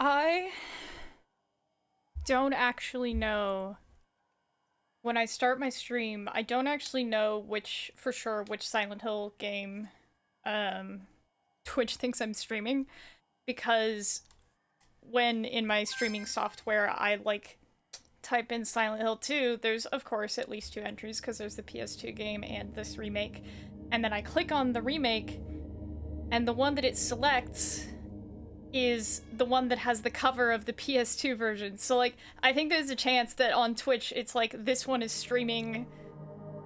I don't actually know. When I start my stream, I don't actually know for sure, which Silent Hill game um, Twitch thinks I'm streaming, because when in my streaming software I type in Silent Hill 2, there's of course at least two entries because there's the PS2 game and this remake. And then I click on the remake, and the one that it selects is the one that has the cover of the PS2 version. So I think there's a chance that on Twitch it's like this one is streaming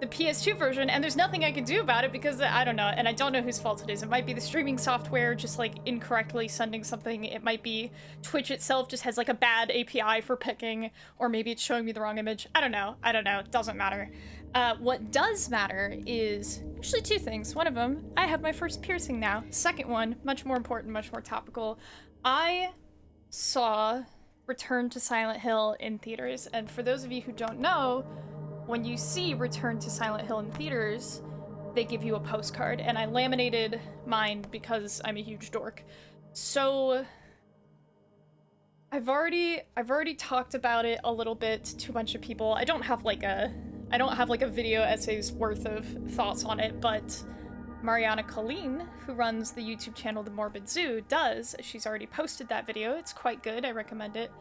the PS2 version, and there's nothing I can do about it because I don't know, and I don't know whose fault it is. It might be the streaming software just incorrectly sending something. It might be Twitch itself just has a bad API for picking, or maybe it's showing me the wrong image. I don't know. It doesn't matter. What does matter is actually two things. One of them, I have my first piercing now. Second one, much more important, much more topical. I saw Return to Silent Hill in theaters, and for those of you who don't know, when you see Return to Silent Hill in theaters, they give you a postcard, and I laminated mine because I'm a huge dork. So I've already talked about it a little bit to a bunch of people. I don't have a video essay's worth of thoughts on it, but Mariana Colleen, who runs the YouTube channel The Morbid Zoo, does. She's already posted that video. It's quite good. I recommend it.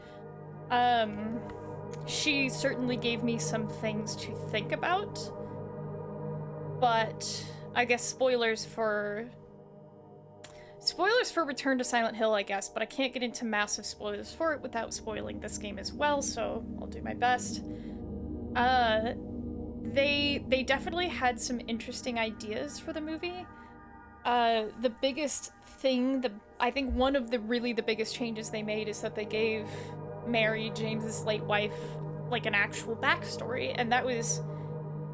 She certainly gave me some things to think about, but I guess spoilers for Return to Silent Hill, I guess, but I can't get into massive spoilers for it without spoiling this game as well, so I'll do my best. They definitely had some interesting ideas for the movie. The biggest thing, I think one of the biggest changes they made is that they gave Mary, James's late wife, an actual backstory, and that was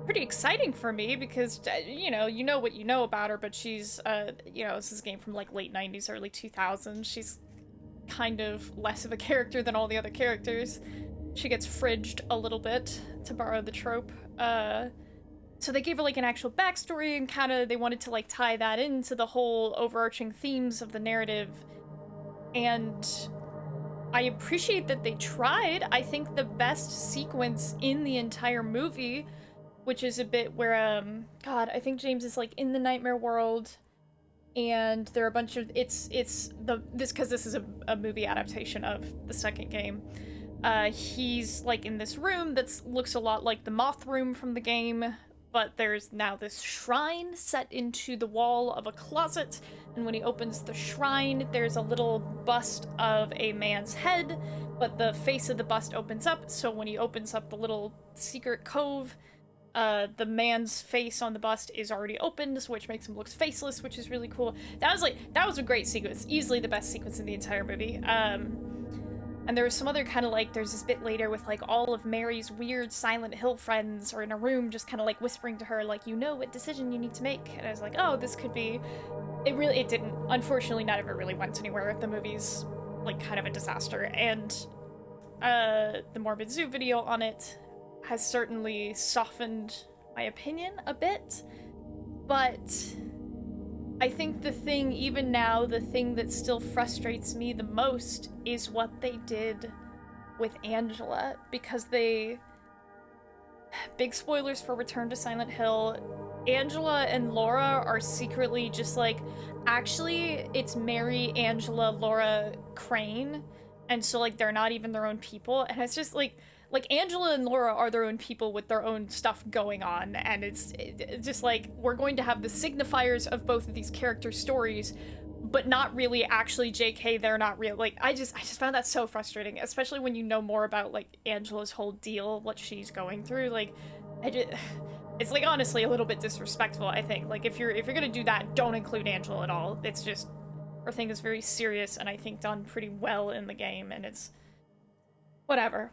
pretty exciting for me because you know what you know about her, but she's this is a game from late 90s, early 2000s. She's kind of less of a character than all the other characters. She gets fridged a little bit, to borrow the trope. So they gave her an actual backstory, and they wanted to tie that into the whole overarching themes of the narrative, and I appreciate that they tried. I think the best sequence in the entire movie, which is a bit where, God, I think James is, in the nightmare world, and there are a bunch of, because this is a movie adaptation of the second game. He's, in this room that looks a lot like the Moth Room from the game, but there's now this shrine set into the wall of a closet, and when he opens the shrine, there's a little bust of a man's head, but the face of the bust opens up, so when he opens up the little secret cove, the man's face on the bust is already opened, which makes him look faceless, which is really cool. That was a great sequence, easily the best sequence in the entire movie. And there was some other there's this bit later with all of Mary's weird Silent Hill friends are in a room just whispering to her you know what decision you need to make, and I was oh, this could be. It didn't. Unfortunately, none of it really went anywhere. The movie's kind of a disaster, and the Morbid Zoo video on it has certainly softened my opinion a bit, but I think the thing that still frustrates me the most is what they did with Angela, because big spoilers for Return to Silent Hill, Angela and Laura are secretly just actually, it's Mary, Angela, Laura, Crane, and so they're not even their own people, and it's just Angela and Laura are their own people with their own stuff going on, and it's just we're going to have the signifiers of both of these character stories, but not really actually JK, they're not real. I just found that so frustrating, especially when you know more about Angela's whole deal, what she's going through. It's honestly a little bit disrespectful, I think. If you're gonna do that, don't include Angela at all. It's just, her thing is very serious, and I think done pretty well in the game, and it's whatever.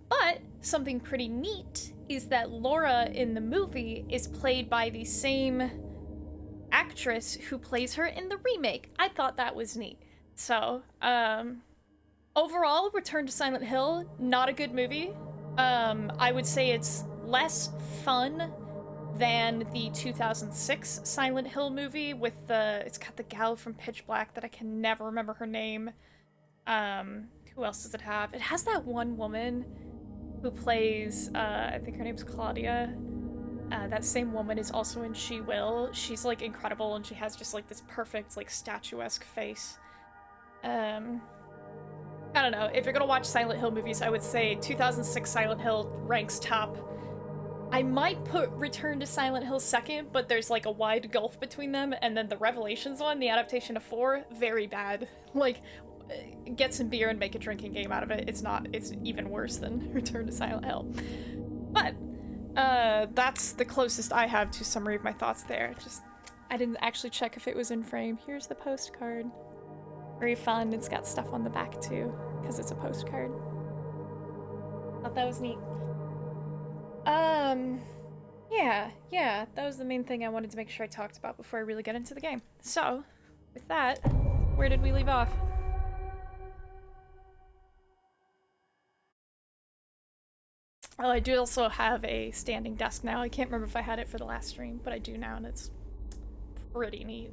But something pretty neat is that Laura in the movie is played by the same actress who plays her in the remake. I thought that was neat. So, overall, Return to Silent Hill, not a good movie. I would say it's less fun than the 2006 Silent Hill movie with it's got the gal from Pitch Black that I can never remember her name. Who else does it have? It has that one woman who plays, I think her name's Claudia. That same woman is also in She Will. She's, like, incredible, and she has just, like, this perfect, like, statuesque face. I don't know. If you're gonna watch Silent Hill movies, I would say 2006 Silent Hill ranks top. I might put Return to Silent Hill second, but there's, like, a wide gulf between them, and then the Revelations one, the adaptation of 4, very bad. Like, get some beer and make a drinking game out of it. It's even worse than Return to Silent Hill. But, that's the closest I have to summary of my thoughts there. I didn't actually check if it was in frame. Here's the postcard. Very fun. It's got stuff on the back, too, because it's a postcard. Thought that was neat. Yeah, that was the main thing I wanted to make sure I talked about before I really get into the game. So, with that, where did we leave off? Oh, I do also have a standing desk now. I can't remember if I had it for the last stream, but I do now, and it's pretty neat.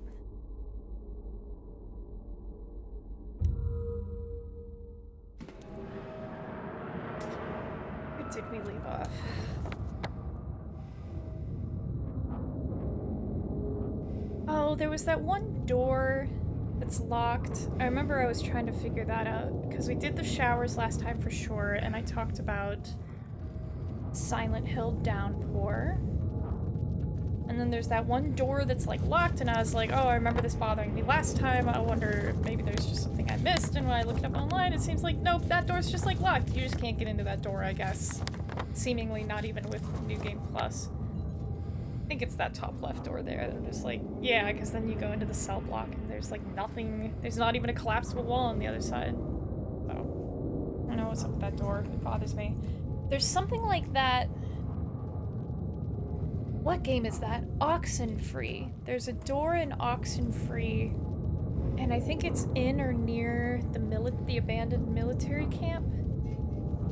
Where did we leave off? Oh, there was that one door that's locked. I remember I was trying to figure that out, because we did the showers last time for sure, and I talked about Silent Hill Downpour. And then there's that one door that's, like, locked, and I was like, oh, I remember this bothering me last time. I wonder if maybe there's just something I missed, and when I looked it up online, it seems like, nope, that door's just, like, locked. You just can't get into that door, I guess. Seemingly not even with New Game Plus. I think it's that top left door there. They're just like, yeah, because then you go into the cell block and there's like nothing. There's not even a collapsible wall on the other side. So, I don't know what's up with that door. It bothers me. There's something like that. What game is that? Oxenfree. There's a door in Oxenfree, and I think it's in or near the abandoned military camp.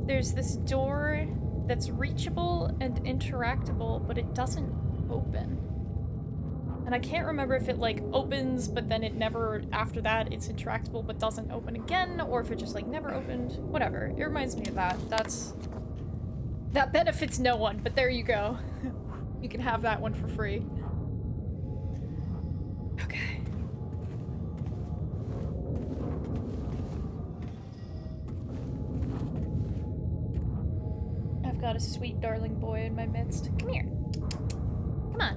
There's this door that's reachable and interactable, but it doesn't open. And I can't remember if it, like, opens, but then it never, after that, it's interactable but doesn't open again, or if it just, like, never opened. Whatever. It reminds me of that. That benefits no one, but there you go. You can have that one for free. Okay. I've got a sweet darling boy in my midst. Come here. Come on.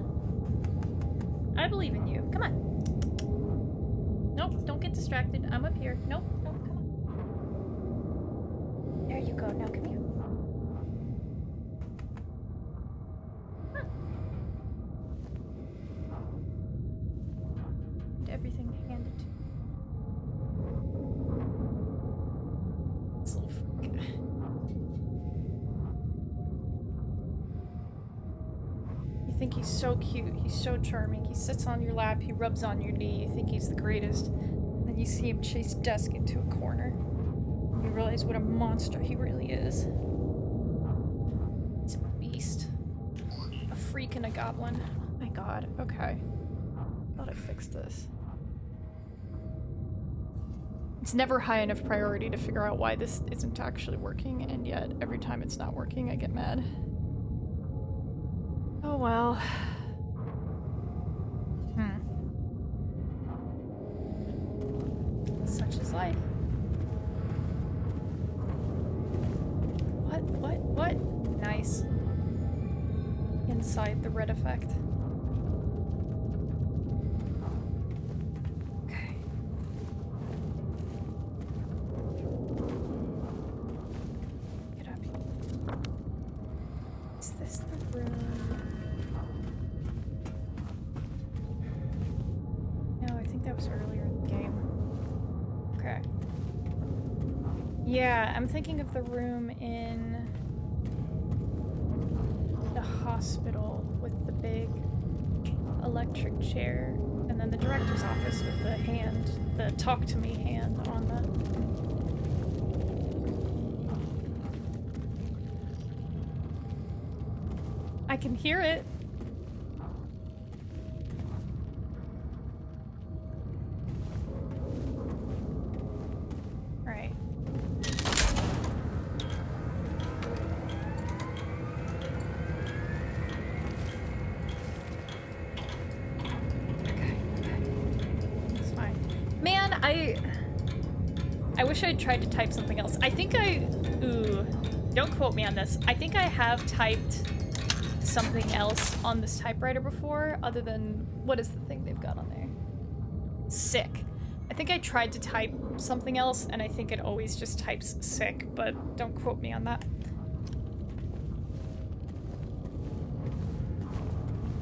I believe in you. Come on. Nope, don't get distracted. I'm up here. Nope, nope, come on. There you go. Now come here. Come on. And everything handed to you. This little freak. You think he's so cute, he's so charming, he sits on your lap, he rubs on your knee, you think he's the greatest, and then you see him chase Dusk into a corner. And you realize what a monster he really is. He's a beast. A freak and a goblin. Oh my god, okay. I thought I fixed this. It's never high enough priority to figure out why this isn't actually working, and yet every time it's not working, I get mad. Oh well. Such is life. What? Nice. Inside the red effect. Okay. Get up here. Is this the room? No, I think that was earlier in the game. Okay. Yeah, I'm thinking of the room in the hospital with the big electric chair, and then the director's office with the hand, the talk to me hand on the... I can hear it. Alright. I wish I'd tried to type something else. I think ooh, don't quote me on this. I think I have typed something else on this typewriter before, other than, what is the thing they've got on there? Sick. I think I tried to type something else, and I think it always just types sick, but don't quote me on that.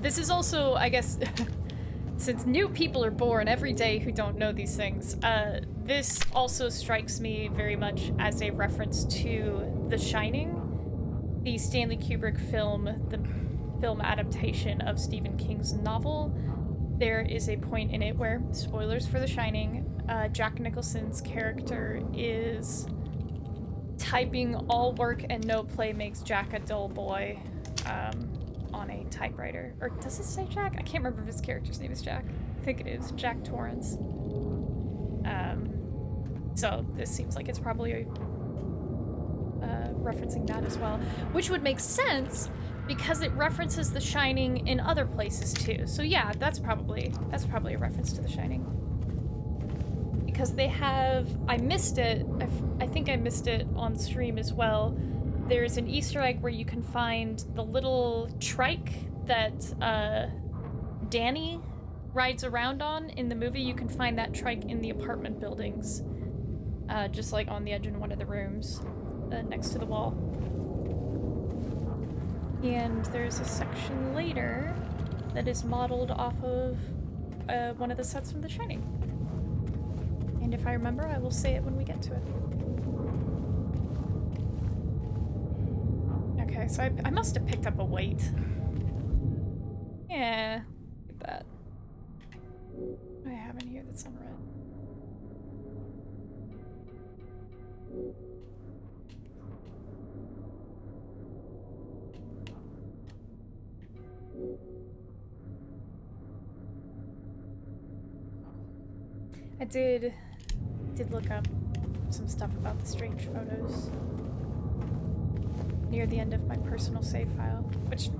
This is also, I guess, since new people are born every day who don't know these things, this also strikes me very much as a reference to The Shining, the Stanley Kubrick film, the film adaptation of Stephen King's novel. There is a point in it where, spoilers for The Shining, Jack Nicholson's character is typing "all work and no play makes Jack a dull boy" on a typewriter. Or does it say Jack? I can't remember if his character's name is Jack. I think it is Jack Torrance. So this seems like it's probably referencing that as well, which would make sense because it references The Shining in other places too. So yeah, that's probably a reference to The Shining. Because they have, I missed it, I think I missed it on stream as well. There's an Easter egg where you can find the little trike that Danny rides around on in the movie. You can find that trike in the apartment buildings, just like on the edge in one of the rooms next to the wall. And there's a section later that is modeled off of one of the sets from The Shining. And if I remember, I will say it when we get to it. Okay, so I must have picked up a weight. Yeah, look at that. What do I have in here that's unread? I did look up some stuff about the strange photos near the end of my personal save file, which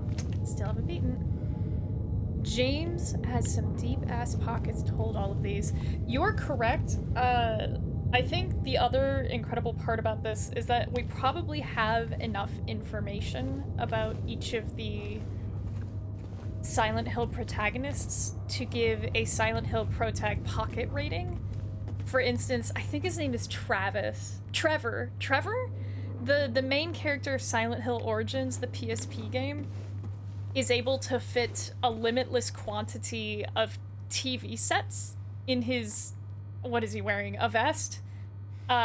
still haven't beaten. James has some deep-ass pockets to hold all of these. You're correct. I think the other incredible part about this is that we probably have enough information about each of the Silent Hill protagonists to give a Silent Hill protag pocket rating. For instance, I think his name is Trevor? The main character of Silent Hill Origins, the PSP game, is able to fit a limitless quantity of TV sets in his, what is he wearing, a vest?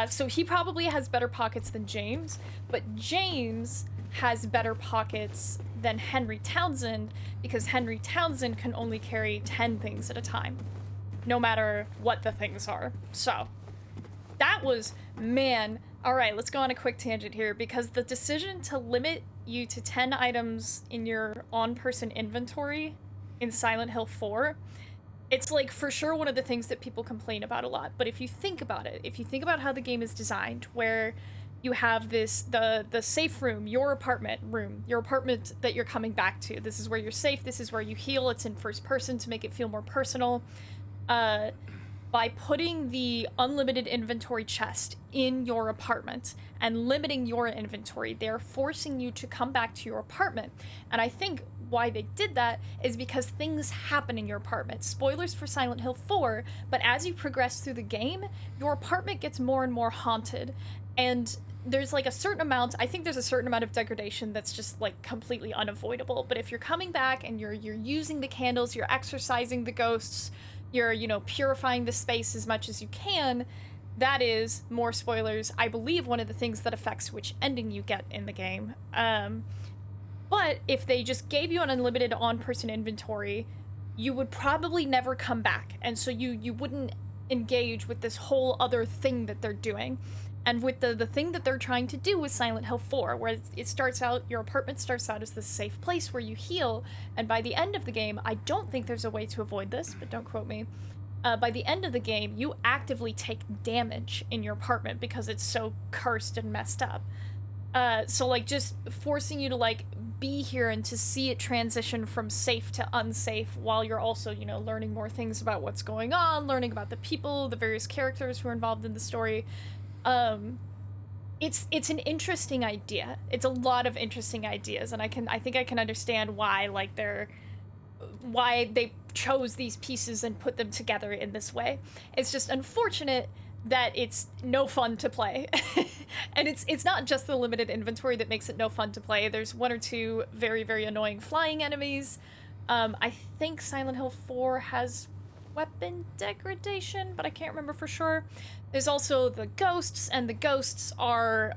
So he probably has better pockets than James, but James has better pockets than Henry Townsend, because Henry Townsend can only carry 10 things at a time, no matter what the things are. So, that was, man, alright, let's go on a quick tangent here, because the decision to limit you to 10 items in your on-person inventory in Silent Hill 4, it's like for sure one of the things that people complain about a lot, but if you think about it, if you think about how the game is designed, where you have the safe room, your apartment that you're coming back to. This is where you're safe, this is where you heal, it's in first person to make it feel more personal. By putting the unlimited inventory chest in your apartment and limiting your inventory, they're forcing you to come back to your apartment. And I think why they did that is because things happen in your apartment. Spoilers for Silent Hill 4, but as you progress through the game, your apartment gets more and more haunted. And there's like a certain amount, I think there's a certain amount of degradation that's just like completely unavoidable. But if you're coming back and you're using the candles, you're exorcising the ghosts, you're, you know, purifying the space as much as you can, that is, more spoilers, I believe one of the things that affects which ending you get in the game. But if they just gave you an unlimited on-person inventory, you would probably never come back. And so you wouldn't engage with this whole other thing that they're doing. And with the thing that they're trying to do with Silent Hill 4, where it starts out, your apartment starts out as this safe place where you heal, and by the end of the game, I don't think there's a way to avoid this, but don't quote me, by the end of the game, you actively take damage in your apartment because it's so cursed and messed up. So, like, just forcing you to, like, be here and to see it transition from safe to unsafe while you're also, you know, learning more things about what's going on, learning about the people, the various characters who are involved in the story. Um, it's an interesting idea. It's a lot of interesting ideas, and I think I can understand why why they chose these pieces and put them together in this way. It's just unfortunate that it's no fun to play. And it's not just the limited inventory that makes it no fun to play. There's one or two very, very annoying flying enemies. I think Silent Hill 4 has weapon degradation, but I can't remember for sure. There's also the ghosts, and the ghosts are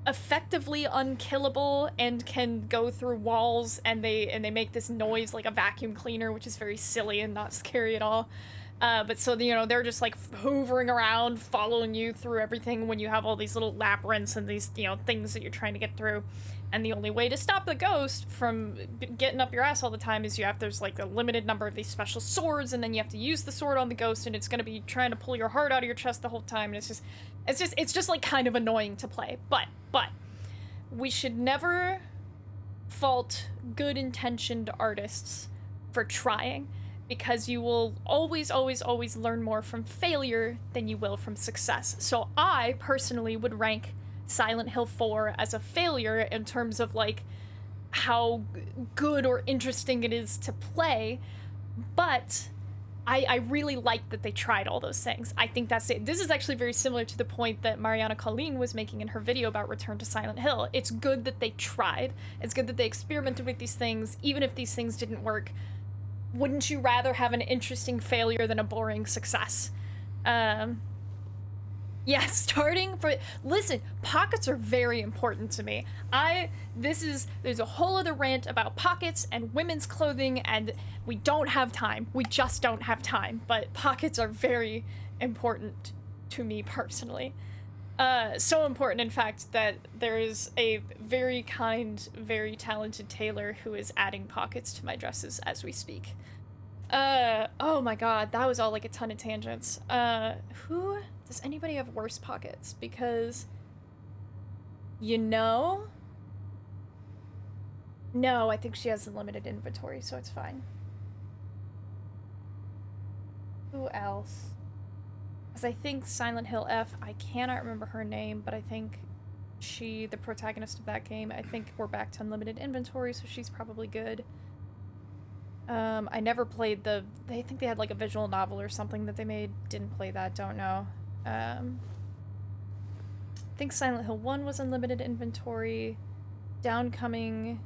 effectively unkillable and can go through walls, and they make this noise like a vacuum cleaner, which is very silly and not scary at all. But so, you know, they're just like hoovering around, following you through everything when you have all these little labyrinths and these, you know, things that you're trying to get through. And the only way to stop the ghost from getting up your ass all the time is there's like a limited number of these special swords, and then you have to use the sword on the ghost, and it's gonna be trying to pull your heart out of your chest the whole time, and it's just like kind of annoying to play. But we should never fault good intentioned artists for trying, because you will always, always, always learn more from failure than you will from success. So I personally would rank Silent Hill 4 as a failure in terms of like how good or interesting it is to play, but I really like that they tried all those things. I think that's it. This is actually very similar to the point that Mariana Colleen was making in her video about Return to Silent Hill. It's good that they tried. It's good that they experimented with these things, even if these things didn't work. Wouldn't you rather have an interesting failure than a boring success? Yeah, listen, pockets are very important to me. There's a whole other rant about pockets and women's clothing, and we don't have time. We just don't have time, but pockets are very important to me personally. So important, in fact, that there is a very kind, very talented tailor who is adding pockets to my dresses as we speak. Oh my god, that was all like a ton of tangents. Does anybody have worse pockets? Because, you know? No, I think she has unlimited inventory, so it's fine. Who else? Because I think Silent Hill F, I cannot remember her name, but I think the protagonist of that game, I think we're back to unlimited inventory, so she's probably good. I never played I think they had like a visual novel or something that they made. Didn't play that, don't know. I think Silent Hill 1 was unlimited inventory. Downpour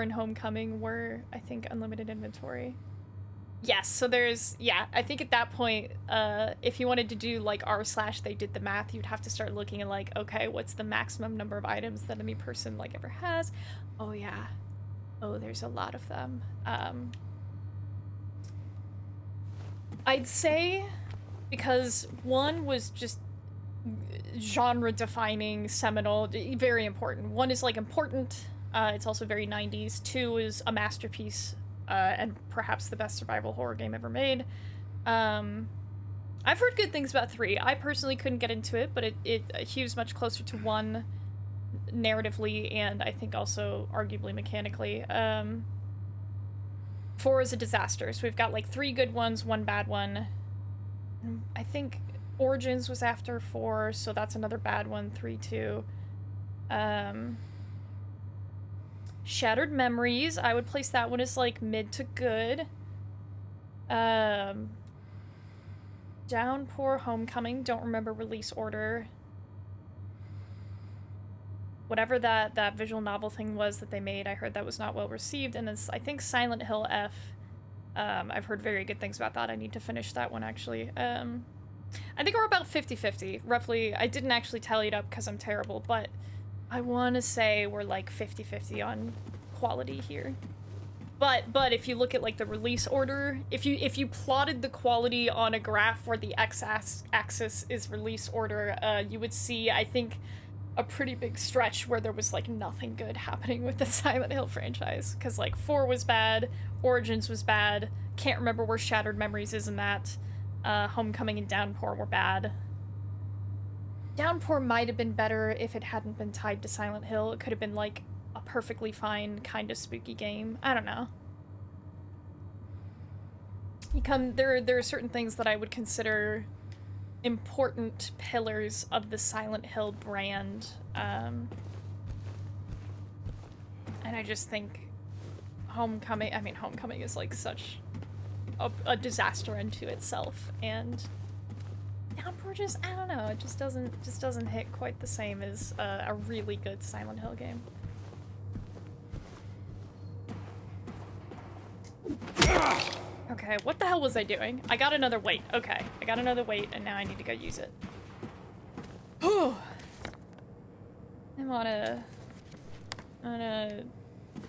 and Homecoming were, I think, unlimited inventory. Yes, so I think at that point, if you wanted to do like r/they did the math, you'd have to start looking at like, okay, what's the maximum number of items that any person like ever has? Oh yeah. Oh, there's a lot of them. I'd say, because 1 was just genre-defining, seminal, very important. 1 is like important, it's also very 90s. 2 is a masterpiece, and perhaps the best survival horror game ever made. I've heard good things about 3. I personally couldn't get into it, but it hews much closer to 1 narratively, and I think also arguably mechanically. 4 is a disaster, so we've got like 3 good ones, 1 bad one. I think Origins was after 4, so that's another bad one. 3 too. Shattered Memories, I would place that one as like mid to good. Downpour, Homecoming, don't remember release order. Whatever that visual novel thing was that they made, I heard that was not well received. And then I think Silent Hill F, I've heard very good things about that. I need to finish that one, actually. I think we're about 50-50, roughly. I didn't actually tally it up because I'm terrible, but I want to say we're like 50-50 on quality here. But if you look at like the release order, if you plotted the quality on a graph where the x-axis is release order, you would see, I think, a pretty big stretch where there was like nothing good happening with the Silent Hill franchise, because like 4 was bad, Origins was bad, can't remember where Shattered Memories is in that, Homecoming and Downpour were bad. Downpour might have been better if it hadn't been tied to Silent Hill. It could have been like a perfectly fine kind of spooky game. I don't know. There are certain things that I would consider important pillars of the Silent Hill brand. And I just think Homecoming is like such a disaster unto itself, and Downpour just, I don't know, it just doesn't hit quite the same as a really good Silent Hill game. Okay, what the hell was I doing? I got another weight. Okay, I got another weight, and now I need to go use it. Whew. I'm on a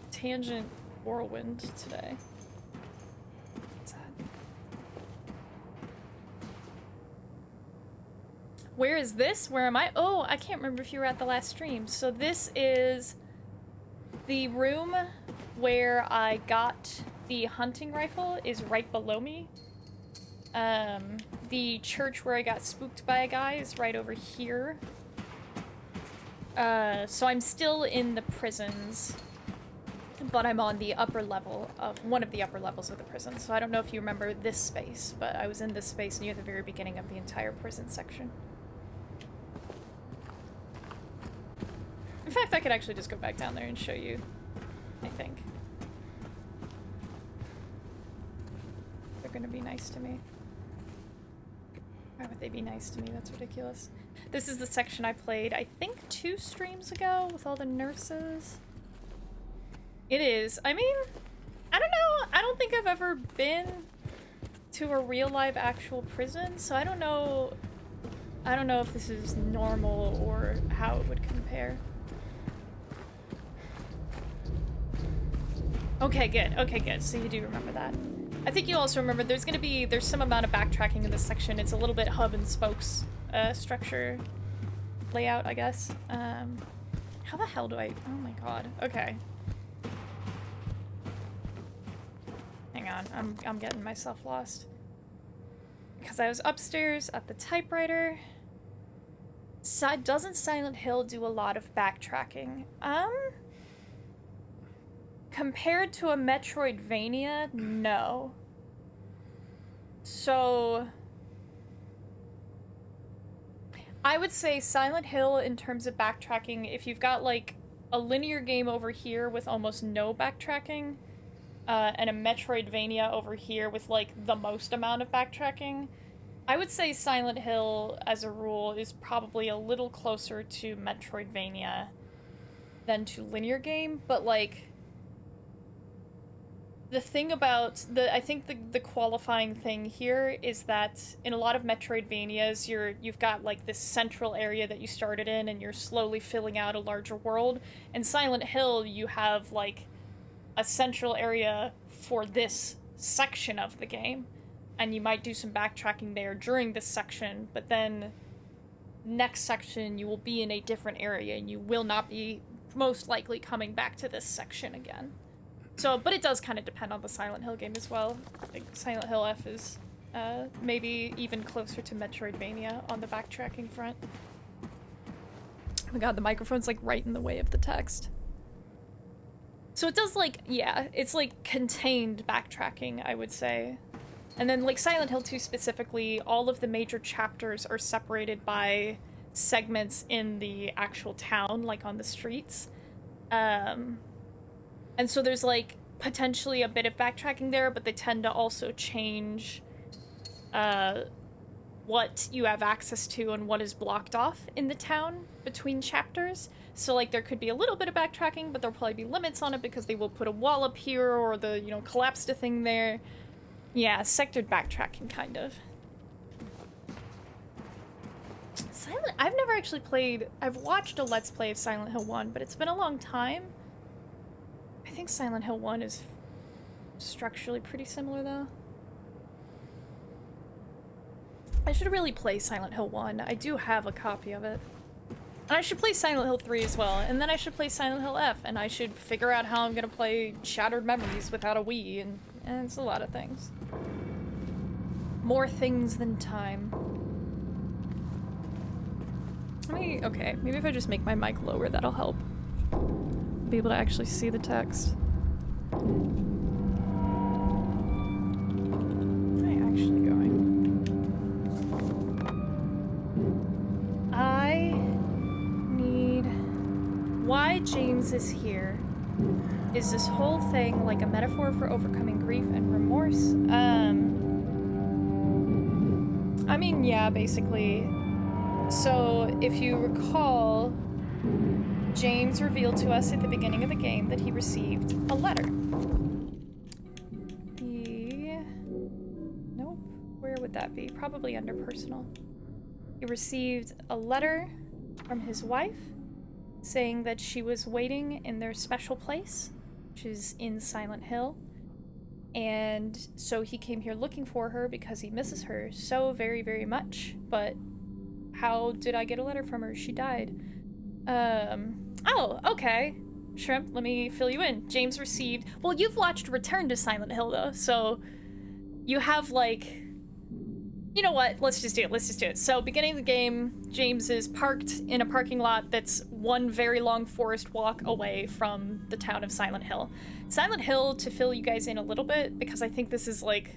tangent whirlwind today. What's that? Where is this? Where am I? Oh, I can't remember if you were at the last stream. So this is the room where I got the hunting rifle is right below me. The church where I got spooked by a guy is right over here. So I'm still in the prisons, but I'm on the upper level of one of the upper levels of the prison. So I don't know if you remember this space, but I was in this space near the very beginning of the entire prison section. In fact, I could actually just go back down there and show you, I think. They're gonna be nice to me. Why would they be nice to me? That's ridiculous. This is the section I played, I think, 2 streams ago with all the nurses. It is. I mean, I don't know. I don't think I've ever been to a real live actual prison, so I don't know if this is normal or how it would compare. Okay, good. Okay, good. So you do remember that. I think you also remember there's some amount of backtracking in this section. It's a little bit hub and spokes structure layout, I guess. How the hell do I... Oh my god. Okay. Hang on. I'm getting myself lost. Because I was upstairs at the typewriter. Doesn't Silent Hill do a lot of backtracking? Compared to a Metroidvania, no. So I would say Silent Hill, in terms of backtracking, if you've got like a linear game over here with almost no backtracking, and a Metroidvania over here with like the most amount of backtracking, I would say Silent Hill, as a rule, is probably a little closer to Metroidvania than to linear game, but like the thing about I think the qualifying thing here is that in a lot of Metroidvanias, you've got like this central area that you started in and you're slowly filling out a larger world. In Silent Hill, you have like a central area for this section of the game, and you might do some backtracking there during this section, but then next section you will be in a different area and you will not be most likely coming back to this section again. So, but it does kind of depend on the Silent Hill game as well. Like Silent Hill F is maybe even closer to Metroidvania on the backtracking front. Oh my god, the microphone's like right in the way of the text. So it does like, yeah, it's like contained backtracking, I would say. And then like Silent Hill 2 specifically, all of the major chapters are separated by segments in the actual town, like on the streets. And so there's like potentially a bit of backtracking there, but they tend to also change what you have access to and what is blocked off in the town between chapters. So like there could be a little bit of backtracking, but there'll probably be limits on it because they will put a wall up here or the, you know, collapsed a thing there. Yeah, sectored backtracking, kind of. I've never actually played... I've watched a Let's Play of Silent Hill 1, but it's been a long time. I think Silent Hill 1 is structurally pretty similar, though. I should really play Silent Hill 1. I do have a copy of it. And I should play Silent Hill 3 as well, and then I should play Silent Hill F, and I should figure out how I'm gonna play Shattered Memories without a Wii, and it's a lot of things. More things than time. Okay, maybe if I just make my mic lower, that'll help. Be able to actually see the text. Am I actually going? why James is here. Is this whole thing like a metaphor for overcoming grief and remorse? I mean, yeah, basically. So, if you recall, James revealed to us at the beginning of the game that he received a letter. Nope. Where would that be? Probably under personal. He received a letter from his wife saying that she was waiting in their special place, which is in Silent Hill. And so he came here looking for her because he misses her so very, very much. But how did I get a letter from her? She died. Oh, okay. Shrimp, let me fill you in. James received... Well, you've watched Return to Silent Hill, though, so you have, like... You know what? Let's just do it. So, beginning of the game, James is parked in a parking lot that's one very long forest walk away from the town of Silent Hill. Silent Hill, to fill you guys in a little bit, because I think this is, like,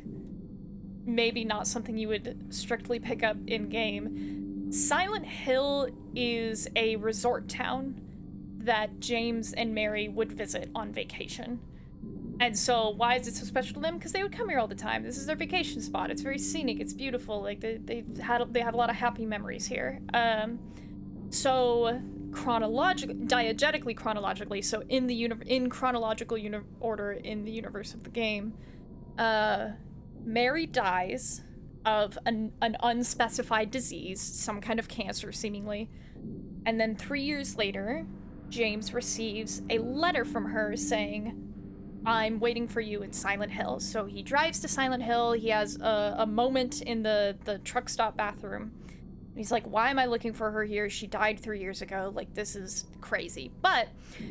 maybe not something you would strictly pick up in-game. Silent Hill is a resort town that James and Mary would visit on vacation. And so, why is it so special to them? Because they would come here all the time. This is their vacation spot. It's very scenic. It's beautiful. Like they have a lot of happy memories here. So diegetically chronologically. So in chronological order in the universe of the game, Mary dies of an unspecified disease, some kind of cancer, seemingly, and then 3 years later, James receives a letter from her saying, I'm waiting for you in Silent Hill. So he drives to Silent Hill. He has a moment in the truck stop bathroom. And he's like, why am I looking for her here? She died 3 years ago. Like, this is crazy. But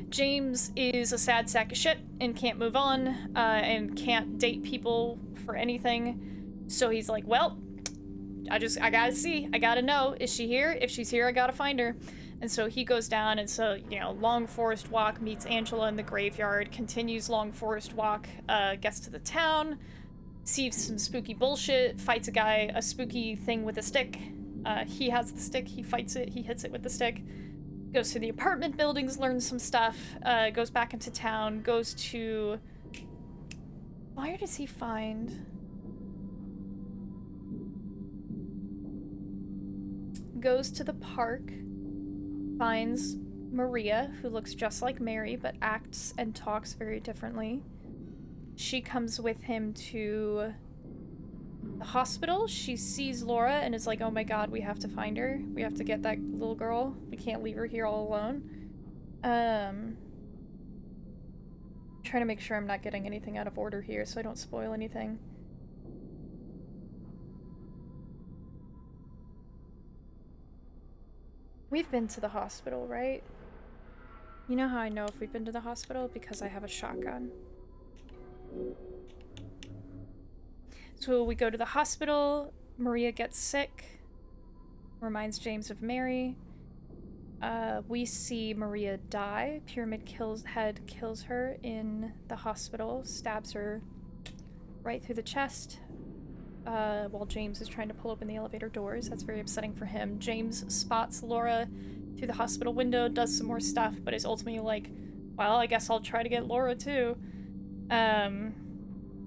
James is a sad sack of shit and can't move on and can't date people for anything. So he's like, well, I gotta see. I gotta know. Is she here? If she's here, I gotta find her. And so he goes down, and so, you know, long forest walk, meets Angela in the graveyard, continues long forest walk, gets to the town, sees some spooky bullshit, fights a spooky thing with a stick. He has the stick, he fights it, he hits it with the stick, goes to the apartment buildings, learns some stuff, goes back into town, goes to... Where does he find... Goes to the park, finds Maria, who looks just like Mary, but acts and talks very differently. She comes with him to the hospital. She sees Laura and is like, oh my god, we have to find her. We have to get that little girl. We can't leave her here all alone. Trying to make sure I'm not getting anything out of order here so I don't spoil anything. We've been to the hospital, right? You know how I know if we've been to the hospital? Because I have a shotgun. So we go to the hospital, Maria gets sick, reminds James of Mary. We see Maria die. Pyramid Head kills her in the hospital, stabs her right through the chest. While James is trying to pull open the elevator doors. That's very upsetting for him. James spots Laura through the hospital window, does some more stuff, but is ultimately like, well, I guess I'll try to get Laura too. And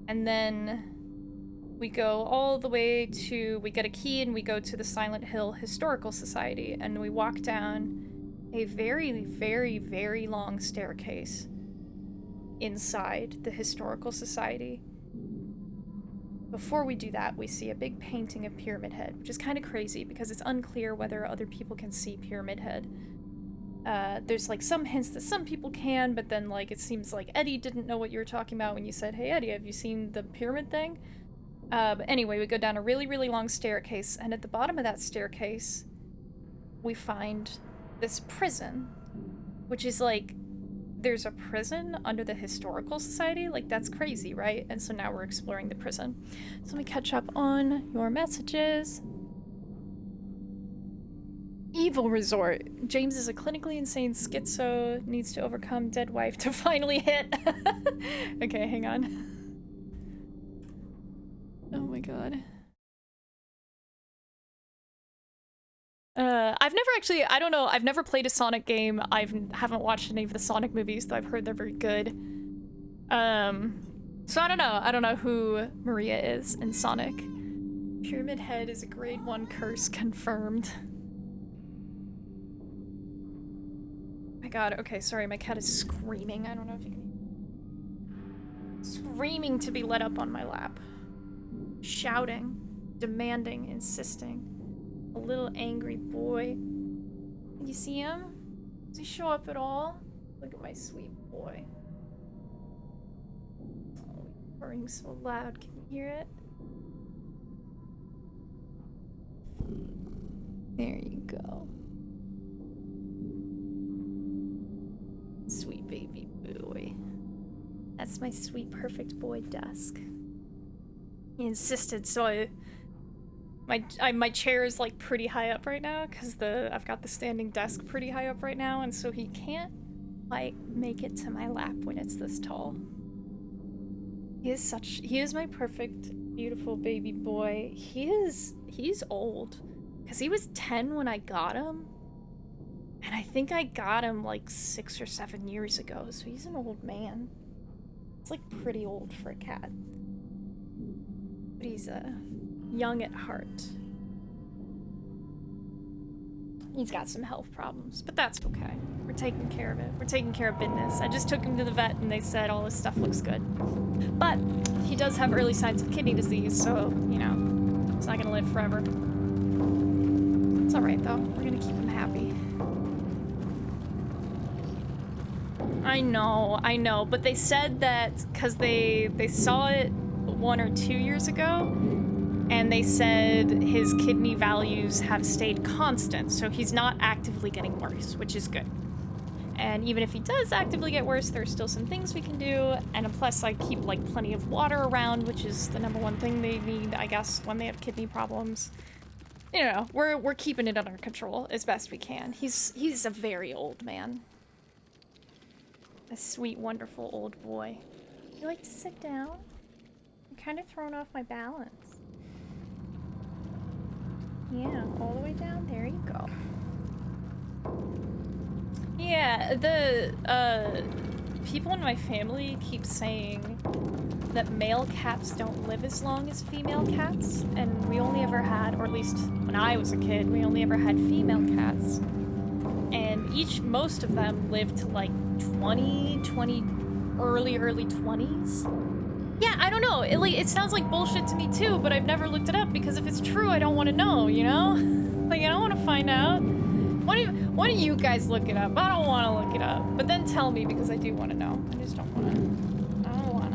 then we go all the way to, we get a key and we go to the Silent Hill Historical Society, and we walk down a very, very, very long staircase inside the Historical Society. Before we do that, we see a big painting of Pyramid Head, which is kind of crazy because it's unclear whether other people can see Pyramid Head. There's like some hints that some people can, but then like it seems like Eddie didn't know what you were talking about when you said, hey Eddie, have you seen the pyramid thing? But anyway, we go down a really, really long staircase, and at the bottom of that staircase, we find this prison, which is like, there's a prison under the Historical Society? Like, that's crazy, right? And so now we're exploring the prison. So let me catch up on your messages. Evil Resort. James is a clinically insane schizo, needs to overcome dead wife to finally hit. Okay, hang on. Oh my god. I've never actually, I don't know, I've never played a Sonic game. Haven't watched any of the Sonic movies, though I've heard they're very good. So I don't know who Maria is in Sonic. Pyramid Head is a grade 1 curse confirmed. My god, okay, sorry, my cat is screaming. I don't know if you can... Screaming to be let up on my lap. Shouting, demanding, insisting. A little angry boy. You see him? Does he show up at all? Look at my sweet boy. Oh, he's purring so loud. Can you hear it? There you go. Sweet baby boy. That's my sweet perfect boy Dusk. He insisted, so my chair is like pretty high up right now because I've got the standing desk pretty high up right now, and so he can't like make it to my lap when it's this tall. He is my perfect, beautiful baby boy. He's old because he was 10 when I got him, and I think I got him like 6 or 7 years ago, so he's an old man. It's like pretty old for a cat. But he's young at heart. He's got some health problems, but that's okay. We're taking care of it. We're taking care of business. I just took him to the vet and they said all his stuff looks good. But he does have early signs of kidney disease, so, you know, he's not gonna live forever. It's alright though. We're gonna keep him happy. I know, but they said that because they saw it 1 or 2 years ago, and they said his kidney values have stayed constant, so he's not actively getting worse, which is good. And even if he does actively get worse, there's still some things we can do, and plus I keep like plenty of water around, which is the #1 thing they need, I guess, when they have kidney problems. You know, we're keeping it under control as best we can. He's a very old man. A sweet, wonderful old boy. You like to sit down? I'm kind of throwing off my balance. Yeah, all the way down. There you go. Yeah, the people in my family keep saying that male cats don't live as long as female cats, and we only ever had, or at least when I was a kid, we only ever had female cats. And most of them lived to like 20, early 20s. Yeah, I don't know. It sounds like bullshit to me too, but I've never looked it up because if it's true, I don't want to know, you know? Like, I don't want to find out. Why don't you guys look it up? I don't want to look it up. But then tell me because I do want to know. I just don't want to. I don't want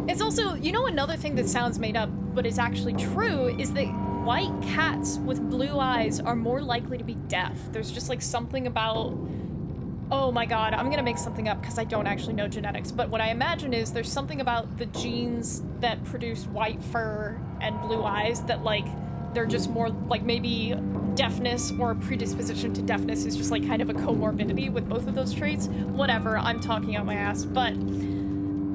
to. It's also, you know, another thing that sounds made up, but is actually true, is that white cats with blue eyes are more likely to be deaf. There's just like something about... Oh my god, I'm gonna make something up because I don't actually know genetics, but what I imagine is there's something about the genes that produce white fur and blue eyes that, like, they're just more, like, maybe deafness or predisposition to deafness is just, like, kind of a comorbidity with both of those traits. Whatever, I'm talking out my ass. But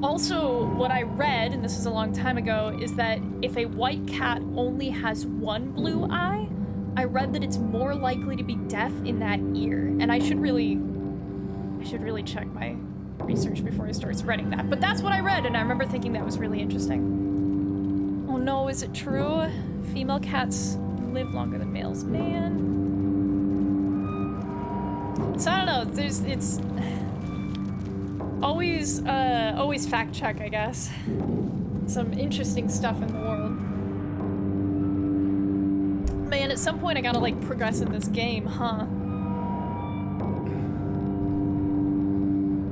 also, what I read, and this is a long time ago, is that if a white cat only has one blue eye, I read that it's more likely to be deaf in that ear. And I should really check my research before I start spreading that. But that's what I read, and I remember thinking that was really interesting. Oh no, is it true? Female cats live longer than males. Man. So I don't know, it's always fact check, I guess. Some interesting stuff in the world. Man, at some point I gotta, like, progress in this game, huh?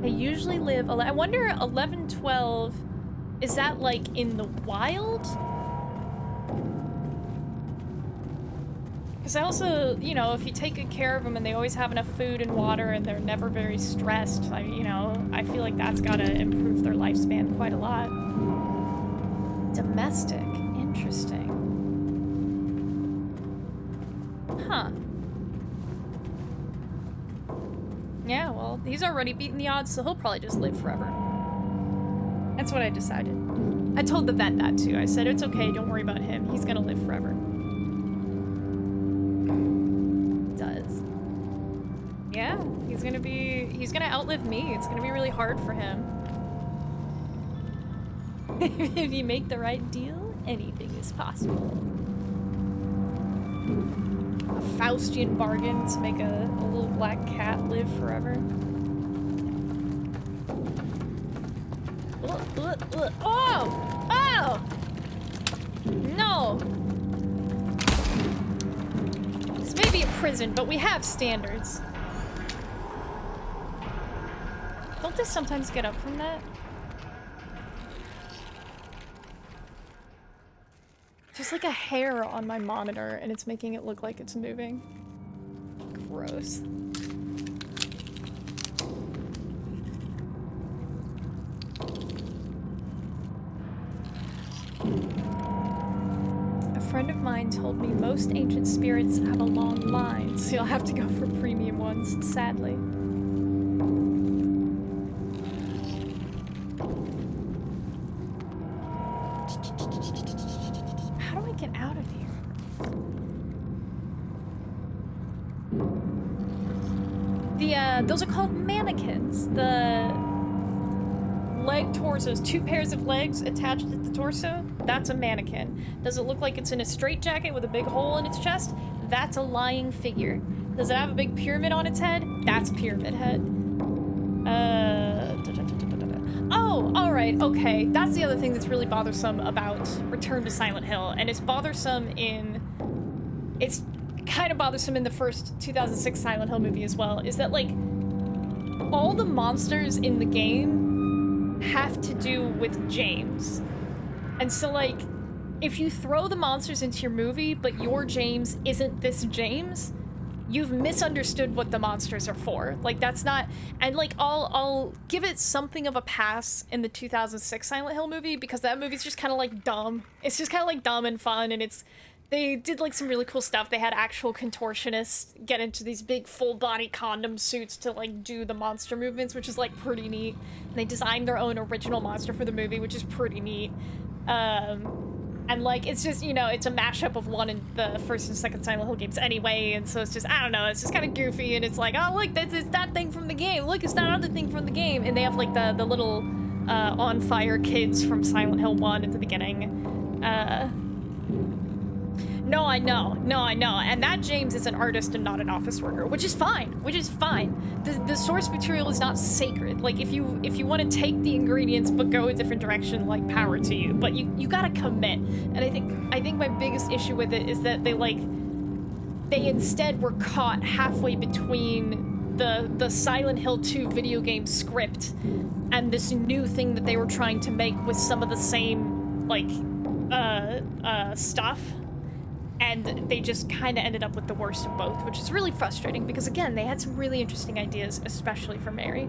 They usually live... I wonder, 11, 12... Is that, like, in the wild? Because I also, you know, if you take good care of them and they always have enough food and water and they're never very stressed, you know, I feel like that's gotta improve their lifespan quite a lot. Domestic. Interesting. Huh. Yeah, well, he's already beaten the odds, so he'll probably just live forever. That's what I decided. I told the vet that too. I said, it's okay, don't worry about him. He's gonna live forever. Yeah, he's gonna outlive me. It's gonna be really hard for him. If you make the right deal, anything is possible. A Faustian bargain to make a little black cat live forever. Oh! Oh! No! This may be a prison, but we have standards. Don't they sometimes get up from that? There's like a hair on my monitor and it's making it look like it's moving. Gross. A friend of mine told me most ancient spirits have a long line, so you'll have to go for premium ones, sadly. How do I get out of here? Those are called mannequins. The leg torsos, 2 pairs of legs attached at the torso, that's a mannequin. Does it look like it's in a straitjacket with a big hole in its chest? That's a lying figure. Does it have a big pyramid on its head? That's Pyramid Head. Oh, alright, okay. That's the other thing that's really bothersome about Return to Silent Hill, and it's bothersome in... It's kind of bothersome in the first 2006 Silent Hill movie as well, is that, like, all the monsters in the game have to do with James. And so, like, if you throw the monsters into your movie, but your James isn't this James, you've misunderstood what the monsters are for. Like, that's not... And, like, I'll give it something of a pass in the 2006 Silent Hill movie, because that movie's just kind of, like, dumb. It's just kind of, like, dumb and fun, and it's... They did, like, some really cool stuff. They had actual contortionists get into these big full-body condom suits to, like, do the monster movements, which is, like, pretty neat. And they designed their own original monster for the movie, which is pretty neat. And, like, it's just, you know, it's a mashup of one and the first and second Silent Hill games anyway, and so it's just, I don't know, it's just kind of goofy, and it's like, oh, look, it's that thing from the game. Look, it's that other thing from the game. And they have, like, the little on-fire kids from Silent Hill 1 at the beginning. No, I know. And that James is an artist and not an office worker, which is fine. The source material is not sacred. Like, if you want to take the ingredients but go a different direction, like, power to you. But you gotta commit. And I think my biggest issue with it is that they instead were caught halfway between the Silent Hill 2 video game script and this new thing that they were trying to make with some of the same, like, stuff. And they just kind of ended up with the worst of both, which is really frustrating because, again, they had some really interesting ideas, especially for Mary.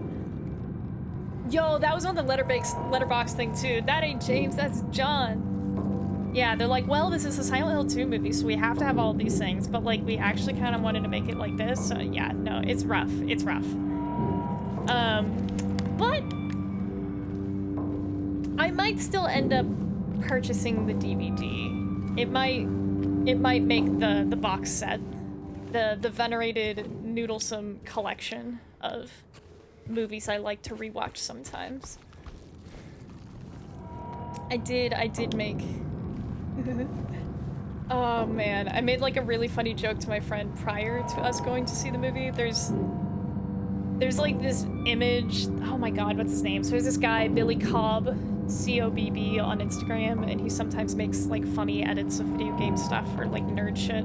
Yo, that was on the letterbox thing, too. That ain't James, that's John. Yeah, they're like, well, this is a Silent Hill 2 movie, so we have to have all these things, but, like, we actually kind of wanted to make it like this, so yeah, no, it's rough. It's rough. But I might still end up purchasing the DVD. It might make the box set, the venerated Noodlesome collection of movies I like to rewatch sometimes. I did make... Oh man, I made like a really funny joke to my friend prior to us going to see the movie. There's like this image, oh my god, what's his name? So there's this guy, Billy Cobb, C-O-B-B on Instagram, and he sometimes makes like funny edits of video game stuff or like nerd shit.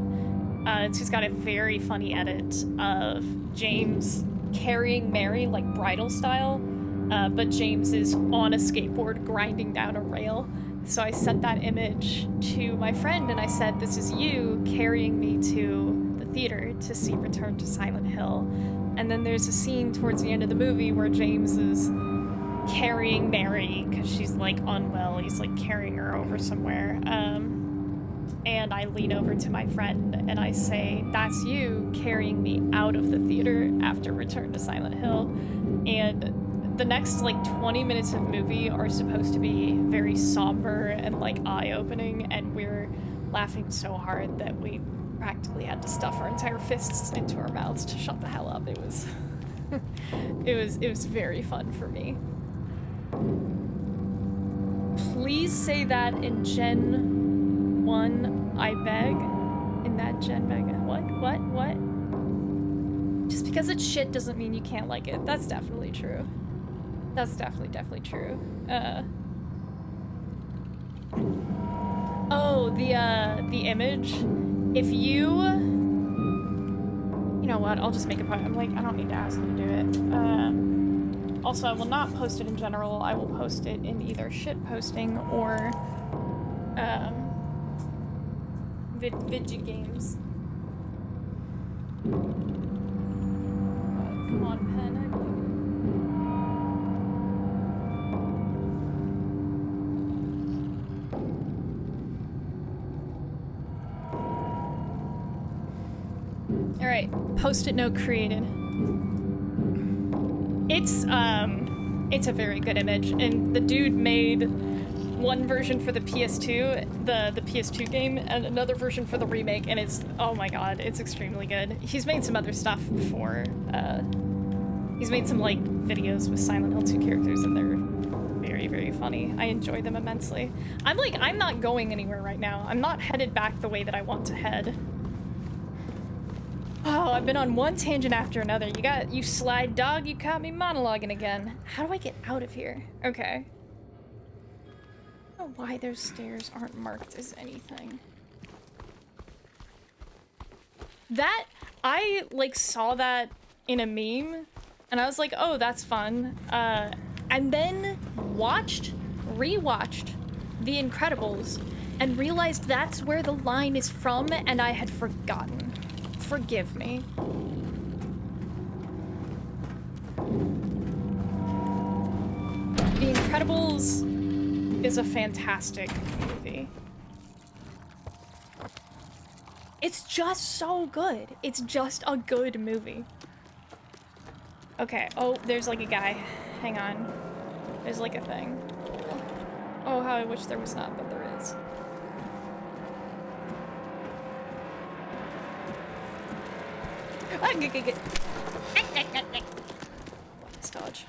So he's got a very funny edit of James carrying Mary like bridal style, but James is on a skateboard grinding down a rail. So I sent that image to my friend and I said, this is you carrying me to the theater to see Return to Silent Hill. And then there's a scene towards the end of the movie where James is carrying Mary because she's like unwell. He's like carrying her over somewhere. And I lean over to my friend and I say, that's you carrying me out of the theater after Return to Silent Hill. And the next like 20 minutes of movie are supposed to be very somber and like eye-opening, and we're laughing so hard that we practically had to stuff our entire fists into our mouths to shut the hell up. It was it was very fun for me. Please say that in Gen 1, I beg. In that Gen beg. What? Just because it's shit doesn't mean you can't like it. That's definitely true. That's definitely true. Oh, the image. If you know what, I'll just make a point. I'm like, I don't need to ask you to do it. Also, I will not post it in general. I will post it in either shit posting or Vidgy games. Come on, pen, I believe. Alright, post-it note created. It's a very good image, and the dude made one version for the PS2, the PS2 game, and another version for the remake, and it's, oh my god, it's extremely good. He's made some other stuff for, he's made some, like, videos with Silent Hill 2 characters, and they're very, very funny. I enjoy them immensely. I'm not going anywhere right now. I'm not headed back the way that I want to head. Oh, I've been on one tangent after another. You sly dog, you caught me monologuing again. How do I get out of here? Okay. I don't know why those stairs aren't marked as anything. I, like, saw that in a meme, and I was like, oh, that's fun. And then rewatched The Incredibles, and realized that's where the line is from, and I had forgotten. Forgive me. The Incredibles is a fantastic movie. It's just so good. It's just a good movie. Okay, oh, there's like a guy. Hang on. There's like a thing. Oh, how I wish there was not, but there is. Dodge.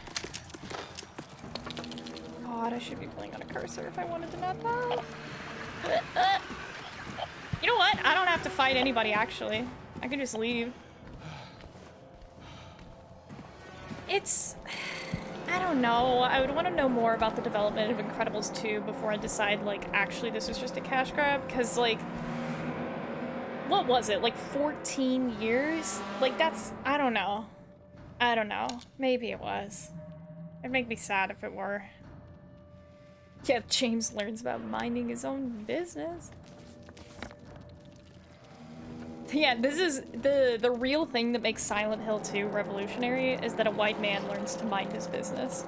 God, I should be playing on a cursor if I wanted to not die. You know what? I don't have to fight anybody, actually. I can just leave. I don't know. I would want to know more about the development of Incredibles 2 before I decide, like, actually this was just a cash grab, because, like, what was it, like 14 years? Like, that's, I don't know. Maybe it was. It'd make me sad if it were. Yeah, James learns about minding his own business. Yeah, this is the real thing that makes Silent Hill 2 revolutionary, is that a white man learns to mind his business.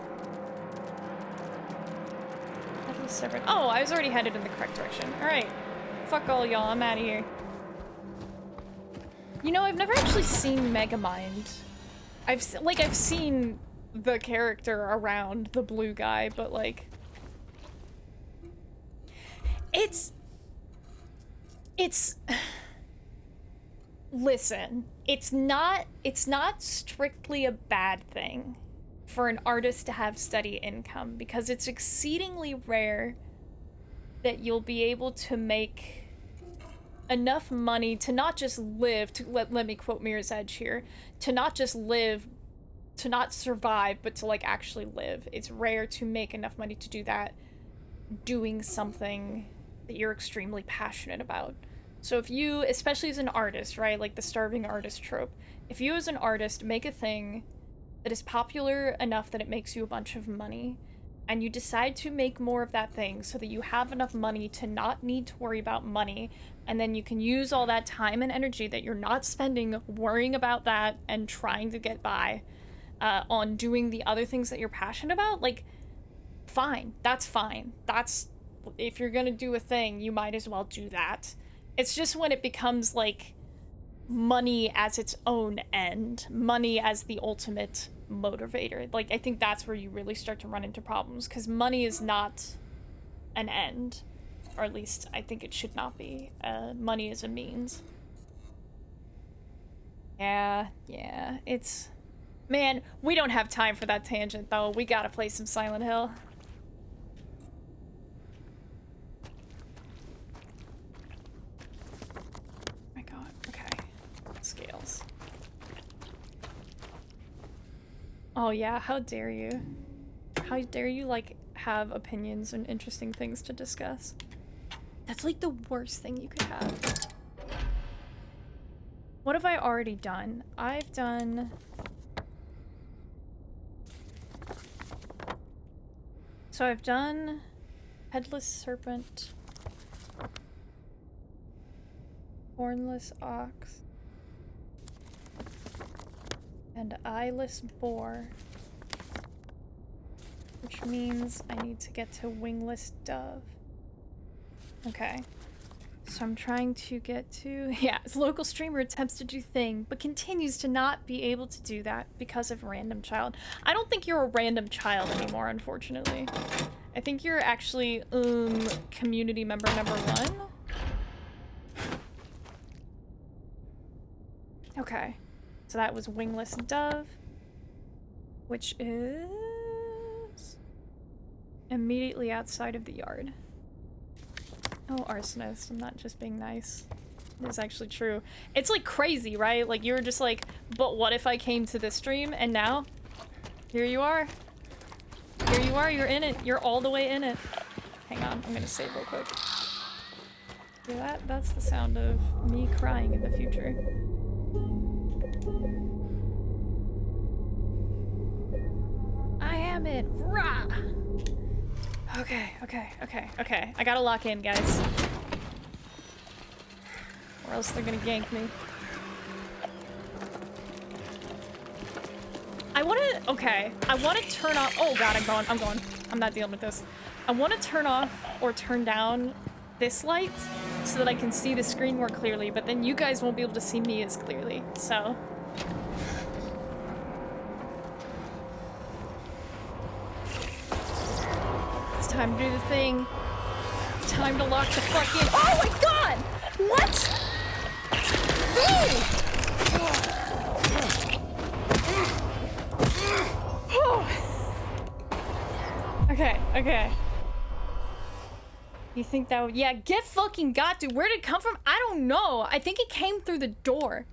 Oh, I was already headed in the correct direction. Alright. Fuck all y'all, I'm out of here. You know, I've never actually seen Megamind. I've seen the character around the blue guy, but like... It's... Listen, it's not strictly a bad thing for an artist to have steady income, because it's exceedingly rare that you'll be able to make enough money to not just live, let me quote Mirror's Edge here, to not just live, to not survive, but to like actually live. It's rare to make enough money to do that doing something that you're extremely passionate about. So if you, especially as an artist, right, like the starving artist trope, if you as an artist make a thing that is popular enough that it makes you a bunch of money, and you decide to make more of that thing so that you have enough money to not need to worry about money, and then you can use all that time and energy that you're not spending worrying about that and trying to get by on doing the other things that you're passionate about, like, fine. That's fine. That's, if you're gonna do a thing, you might as well do that. It's just when it becomes, like, money as its own end, money as the ultimate motivator. Like, I think that's where you really start to run into problems, because money is not an end, or at least I think it should not be. Money is a means. Yeah, it's... Man, we don't have time for that tangent, though. We gotta play some Silent Hill. Oh my god, okay. Scales. Oh yeah, how dare you? How dare you, like, have opinions and interesting things to discuss? That's, like, the worst thing you could have. What have I already done? I've done... So I've done Headless Serpent, Hornless Ox, and Eyeless Boar, which means I need to get to Wingless Dove. Okay. So I'm trying to get to... Yeah, this local streamer attempts to do thing, but continues to not be able to do that because of random child. I don't think you're a random child anymore, unfortunately. I think you're actually, community member number 1. Okay. So that was Wingless Dove, which is immediately outside of the yard. Oh, arsonist, I'm not just being nice. It's actually true. It's like crazy, right? Like you were just like, but what if I came to this stream and now here you are. Here you are, you're in it. You're all the way in it. Hang on, I'm gonna save real quick. Yeah, that's the sound of me crying in the future. I am it. Rah! Okay. I gotta lock in, guys. Or else they're gonna gank me. I wanna turn off— oh god, I'm going. I'm not dealing with this. I wanna turn off or turn down this light so that I can see the screen more clearly, but then you guys won't be able to see me as clearly, so... Time to do the thing. It's time to lock the fucking— oh my god! What? Okay. You think that would— yeah, get fucking got to. Where did it come from? I don't know. I think it came through the door.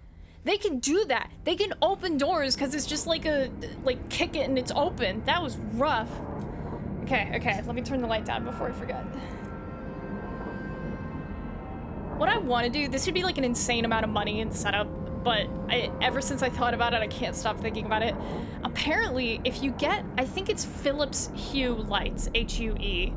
They can do that. They can open doors because it's just like a— like kick it and it's open. That was rough. Okay, let me turn the light down before I forget. What I want to do— this would be like an insane amount of money and setup, but ever since I thought about it, I can't stop thinking about it. Apparently, if you get— I think it's Philips Hue lights, H-U-E,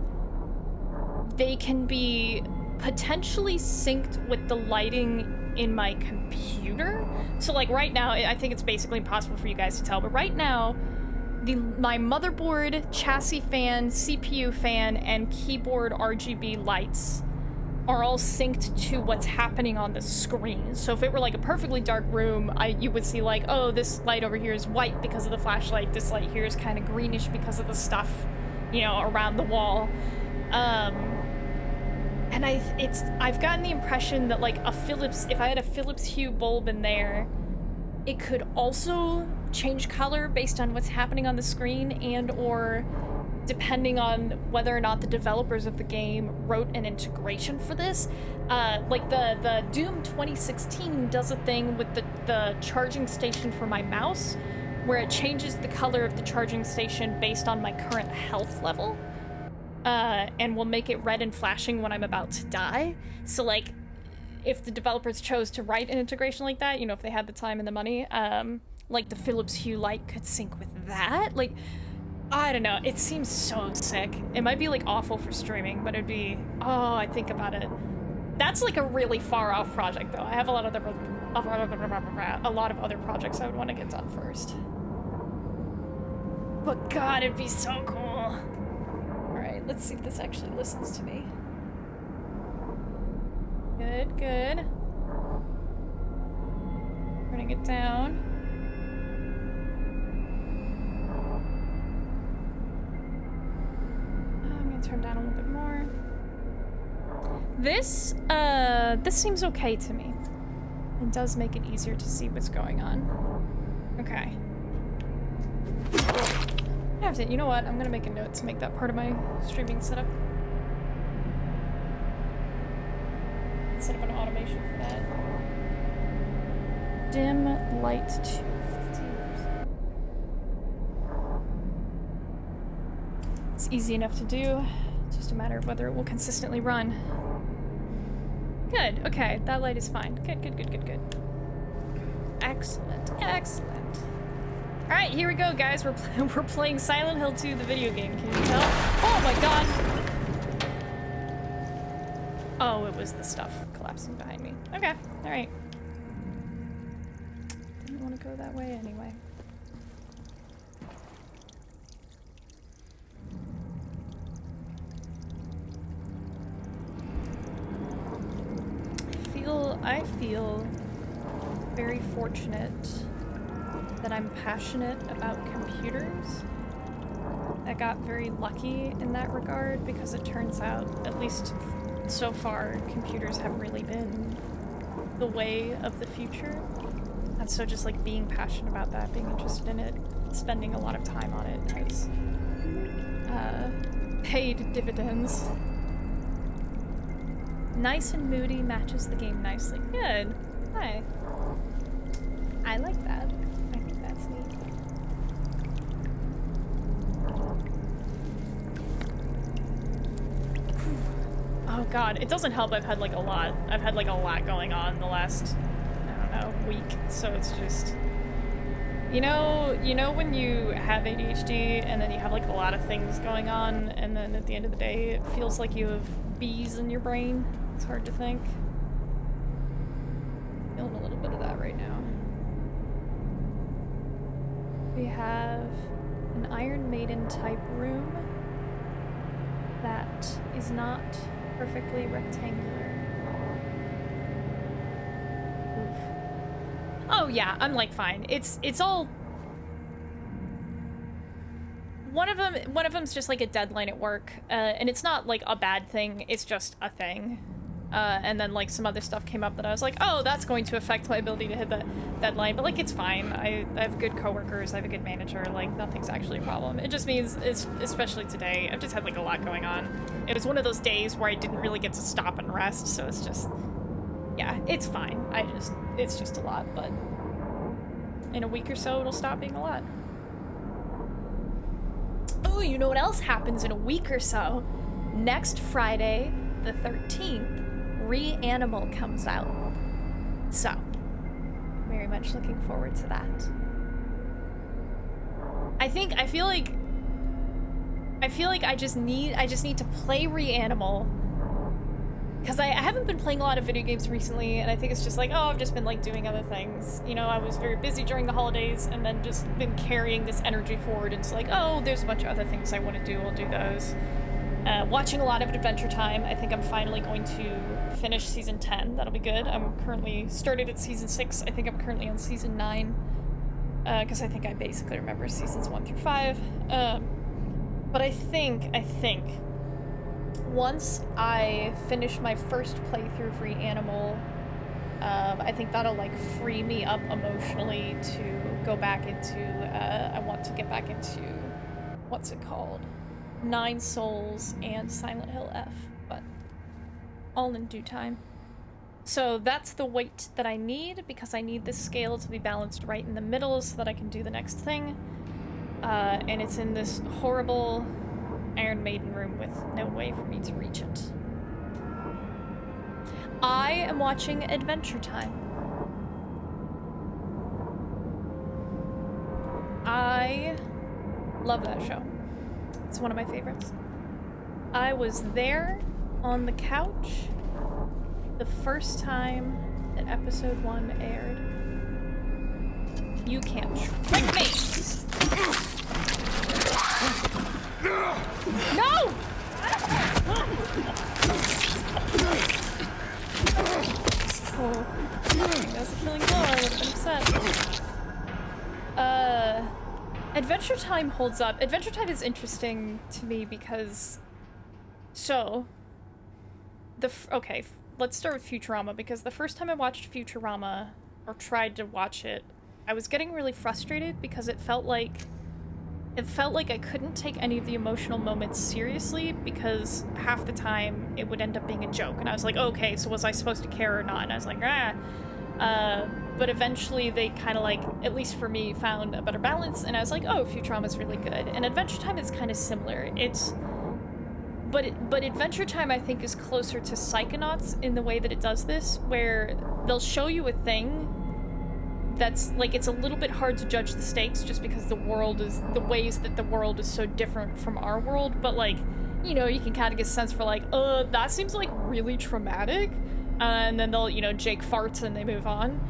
they can be potentially synced with the lighting in my computer. So like right now, I think it's basically impossible for you guys to tell, but right now, my motherboard, chassis fan, CPU fan, and keyboard RGB lights are all synced to what's happening on the screen. So if it were like a perfectly dark room, you would see like, oh, this light over here is white because of the flashlight, this light here is kind of greenish because of the stuff, you know, around the wall. And I've gotten the impression that like if I had a Philips Hue bulb in there, it could also change color based on what's happening on the screen, and or depending on whether or not the developers of the game wrote an integration for this. Like the Doom 2016 does a thing with the charging station for my mouse where it changes the color of the charging station based on my current health level, and will make it red and flashing when I'm about to die. So like if the developers chose to write an integration like that, you know, if they had the time and the money, like the Philips Hue light could sync with that. Like, I don't know, it seems so sick. It might be like awful for streaming, but it'd be— oh, I think about it. That's like a really far off project though. I have a lot of other projects I would want to get done first. But god, it'd be so cool. Alright, let's see if this actually listens to me. Good. Turning it down. I'm gonna turn down a little bit more. This seems okay to me. It does make it easier to see what's going on. Okay. I have to, you know what? I'm gonna make a note to make that part of my streaming setup. Set up an automation for that. Dim light to 15%. It's easy enough to do. It's just a matter of whether it will consistently run. Good, okay, that light is fine. Good, good, good, good, good. Excellent, excellent. Alright, here we go, guys. We're playing Silent Hill 2, the video game, can you tell? Oh my god! Oh, it was the stuff collapsing behind me. Okay, alright. Didn't want to go that way anyway. I feel very fortunate that I'm passionate about computers. I got very lucky in that regard because it turns out, at least so far, computers have really been the way of the future. And so just like being passionate about that, being interested in it, spending a lot of time on it has paid dividends. Nice and moody matches the game nicely. Good. Hi. I like that. I think that's neat. Oh god, it doesn't help I've had like a lot going on the last, I don't know, week. So it's just, you know when you have ADHD and then you have like a lot of things going on and then at the end of the day it feels like you have bees in your brain? It's hard to think. Feeling a little bit of that right now. We have an Iron Maiden type room that is not perfectly rectangular. Oof. Oh yeah, I'm like fine. It's all. One of them's just like a deadline at work, and it's not like a bad thing. It's just a thing. And then like some other stuff came up that I was like, oh, that's going to affect my ability to hit that deadline. But like, it's fine. I have good coworkers. I have a good manager. Like, nothing's actually a problem. It just means, especially today, I've just had like a lot going on. It was one of those days where I didn't really get to stop and rest. So it's just, yeah, it's fine. It's just a lot. But in a week or so, it'll stop being a lot. Oh, you know what else happens in a week or so? Next Friday, the 13th, Reanimal comes out. So, very much looking forward to that. I feel like I just need to play Reanimal. Because I haven't been playing a lot of video games recently, and I think it's just like, oh, I've just been like doing other things. You know, I was very busy during the holidays, and then just been carrying this energy forward. And it's like, oh, there's a bunch of other things I want to do, I'll do those. Watching a lot of Adventure Time. I think I'm finally going to finish Season 10. That'll be good. I'm currently started at Season 6. I think I'm currently on Season 9. Because I think I basically remember Seasons 1 through 5. But I think once I finish my first playthrough of Reanimal, I think that'll like free me up emotionally to go back into, I want to get back into, what's it called? Nine Souls and Silent Hill F, but all in due time. So that's the weight that I need, because I need this scale to be balanced right in the middle so that I can do the next thing. And it's in this horrible Iron Maiden room with no way for me to reach it. I am watching Adventure Time. I love that show. It's one of my favorites. I was there on the couch the first time that episode 1 aired. You can't trick me! No! Oh, that's a killing blow. I would have been upset. Adventure Time holds up. Adventure Time is interesting to me because, so, okay, let's start with Futurama, because the first time I watched Futurama, or tried to watch it, I was getting really frustrated because it felt like I couldn't take any of the emotional moments seriously, because half the time it would end up being a joke, and I was like, okay, so was I supposed to care or not? And I was like, but eventually they kind of like, at least for me, found a better balance, and I was like, oh, Futurama's really good. And Adventure Time is kind of similar. But Adventure Time, I think, is closer to Psychonauts in the way that it does this, where they'll show you a thing that's, like, it's a little bit hard to judge the stakes just because the ways that the world is so different from our world, but, like, you know, you can kind of get a sense for, like, that seems, like, really traumatic, and then they'll, you know, Jake farts and they move on.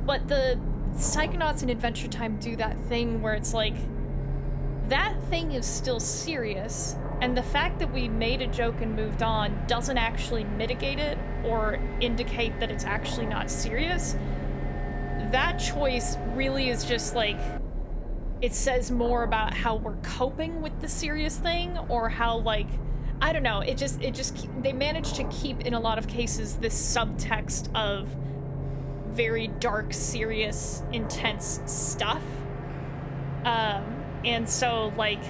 But the Psychonauts and Adventure Time do that thing where it's like, that thing is still serious, and the fact that we made a joke and moved on doesn't actually mitigate it or indicate that it's actually not serious. That choice really is just like, it says more about how we're coping with the serious thing, or how, like, I don't know, they managed to keep, in a lot of cases, this subtext of very dark, serious, intense stuff. And so, like,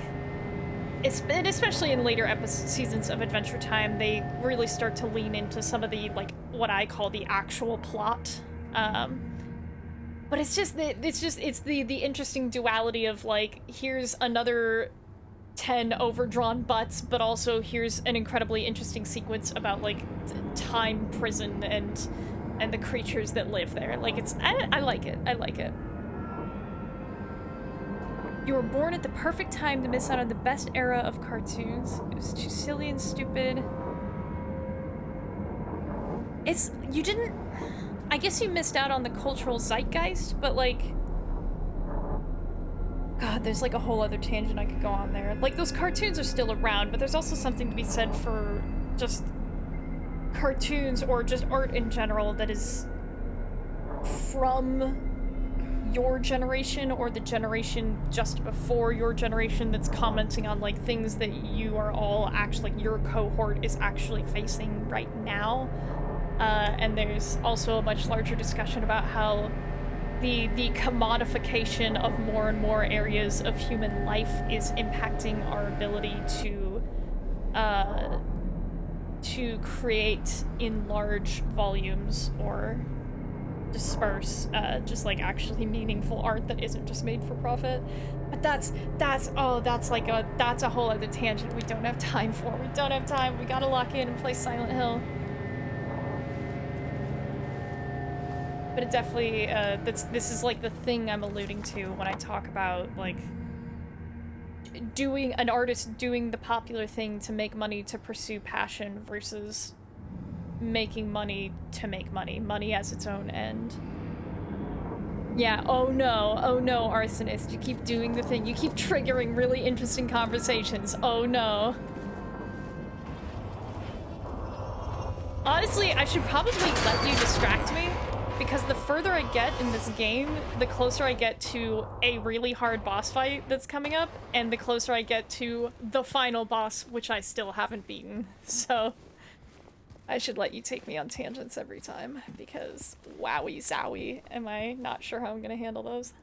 and especially in later seasons of Adventure Time, they really start to lean into some of the, like, what I call the actual plot. But it's the interesting duality of, like, here's another 10 overdrawn butts, but also here's an incredibly interesting sequence about, like, time prison and the creatures that live there. Like, I like it. I like it. You were born at the perfect time to miss out on the best era of cartoons. It was too silly and stupid. I guess you missed out on the cultural zeitgeist, but, like, God, there's, like, a whole other tangent I could go on there. Like, those cartoons are still around, but there's also something to be said for just cartoons or just art in general that is from your generation or the generation just before your generation that's commenting on, like, things that you are all actually, like, your cohort is actually facing right now. And there's also a much larger discussion about how the commodification of more and more areas of human life is impacting our ability to create in large volumes or disperse just, like, actually meaningful art that isn't just made for profit. But that's a whole other tangent we don't have time for. We don't have time. We gotta lock in and play Silent Hill. But it definitely, this is, like, the thing I'm alluding to when I talk about, like, an artist doing the popular thing to make money to pursue passion versus making money to make money. Money as its own end. Yeah, oh no, arsonist, you keep doing the thing. You keep triggering really interesting conversations. Oh no. Honestly, I should probably let you distract me, because the further I get in this game, the closer I get to a really hard boss fight that's coming up, and the closer I get to the final boss, which I still haven't beaten. So I should let you take me on tangents every time, because wowie zowie, am I not sure how I'm gonna handle those.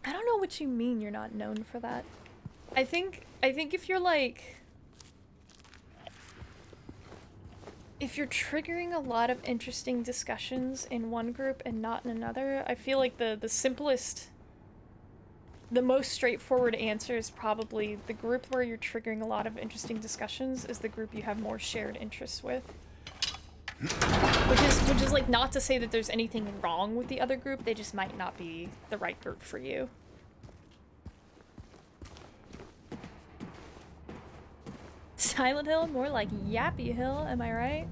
I don't know what you mean you're not known for that. I think if you're, like, if you're triggering a lot of interesting discussions in one group and not in another, I feel like the simplest, the most straightforward answer is probably the group where you're triggering a lot of interesting discussions is the group you have more shared interests with. Which is like, not to say that there's anything wrong with the other group, they just might not be the right group for you. Silent Hill, more like Yappy Hill, am I right?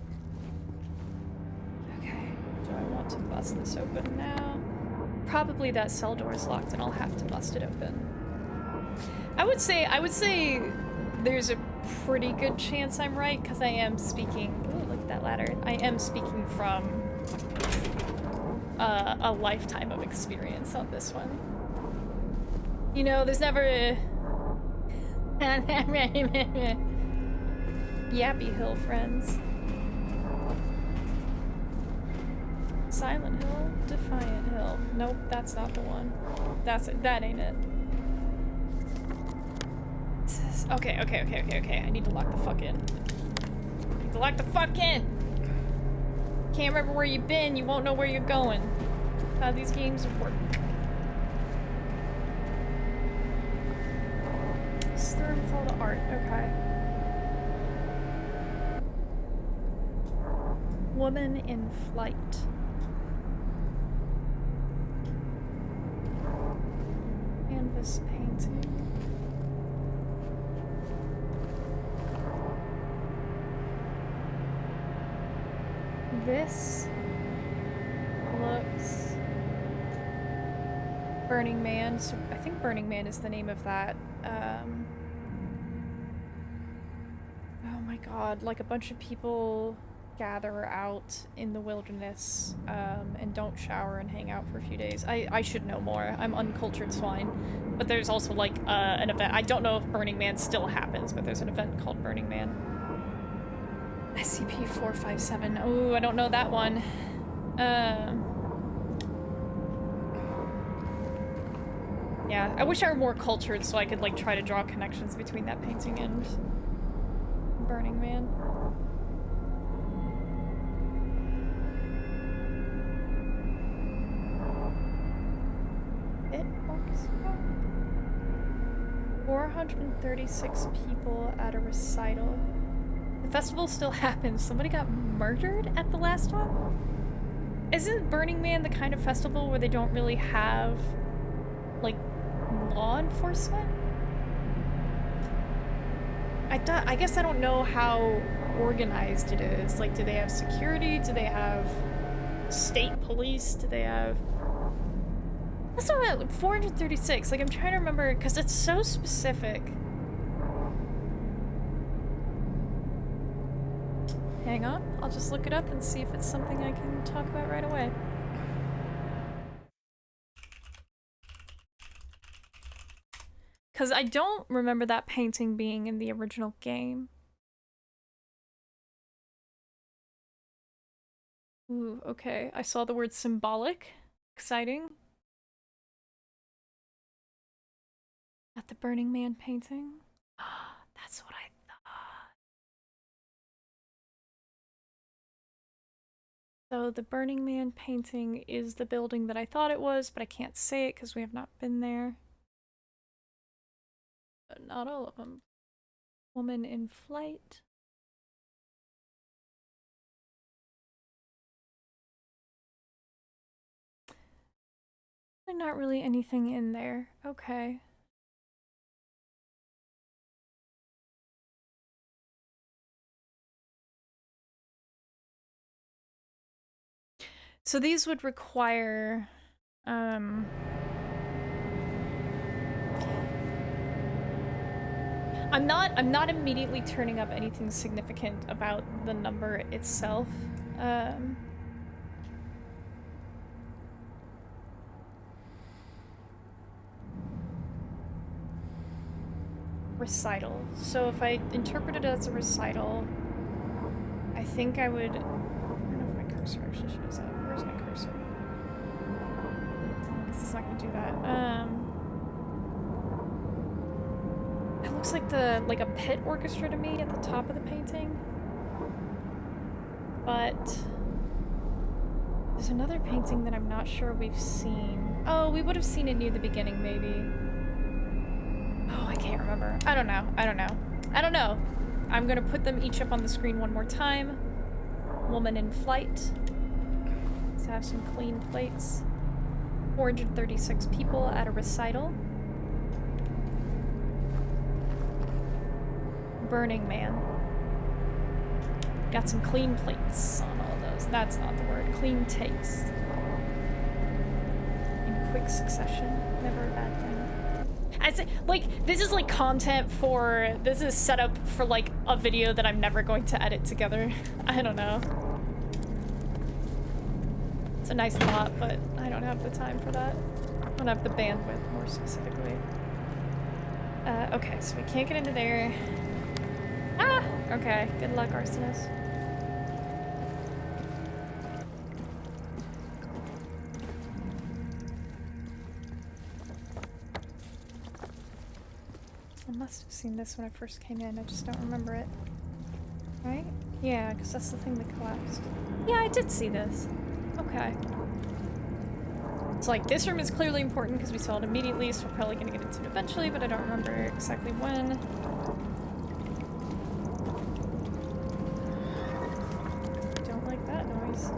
Okay, do I want to bust this open now? Probably that cell door is locked and I'll have to bust it open. I would say there's a pretty good chance I'm right, because I am speaking, ooh, look at that ladder. I am speaking from a lifetime of experience on this one. You know, there's never a... Yappy Hill friends. Silent Hill, Defiant Hill. Nope, that's not the one. That's it. That ain't it. Okay. I need to lock the fuck in. I need to lock the fuck in. Can't remember where you've been. You won't know where you're going. How these games work. Stir with all the art. Okay. Woman in Flight. Canvas painting. This looks... Burning Man. So I think Burning Man is the name of that. Oh my god, like a bunch of people gather out in the wilderness and don't shower and hang out for a few days. I should know more. I'm uncultured swine. But there's also like an event. I don't know if Burning Man still happens, but there's an event called Burning Man. SCP-457. Oh, I don't know that one. Yeah, I wish I were more cultured so I could like try to draw connections between that painting and Burning Man. It orchestra? 436 people at a recital. The festival still happens. Somebody got murdered at the last one? Isn't Burning Man the kind of festival where they don't really have, like, law enforcement? I guess I don't know how organized it is. Like, do they have security? Do they have state police? Do they have... That's not bad. Like 436. Like, I'm trying to remember, because it's so specific. Hang on, I'll just look it up and see if it's something I can talk about right away. Because I don't remember that painting being in the original game. Ooh, okay. I saw the word symbolic. Exciting. At the Burning Man painting. That's what I thought. So the Burning Man painting is the building that I thought it was, but I can't say it because we have not been there. But not all of them. Woman in Flight. Not really anything in there. Okay. So these would require, I'm not immediately turning up anything significant about the number itself. Recital. So if I interpret it as a recital, I think I would... I don't know if my cursor actually shows up. Where's my cursor? I guess it's not gonna do that. It looks like a pit orchestra to me at the top of the painting. But there's another painting that I'm not sure we've seen. Oh, we would have seen it near the beginning, maybe. Oh, I can't remember. I don't know. I'm gonna put them each up on the screen one more time. Woman in Flight. Let's have some clean plates. 436 people at a recital. Burning Man. Got some clean plates on all those. That's not the word. Clean takes. In quick succession. Never a bad thing. I'd say, like, this is like content for... This is set up for like a video that I'm never going to edit together. I don't know. It's a nice thought, but I don't have the time for that. I don't have the bandwidth, more specifically. Okay, so we can't get into there. Ah! Okay, good luck, Arsonist. I must have seen this when I first came in, I just don't remember it. Right? Yeah, because that's the thing that collapsed. Yeah, I did see this. Okay. It's like, this room is clearly important because we saw it immediately, so we're probably going to get into it eventually, but I don't remember exactly when. Don't like that noise.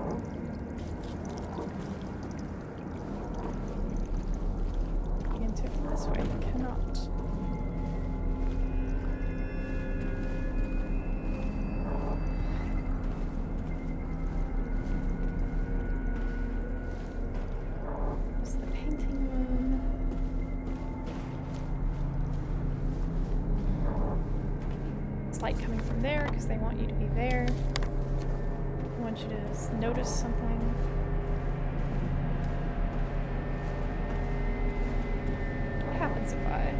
Get into it from this way, but cannot. Light coming from there because they want you to be there. I want you to notice something. What happens if I...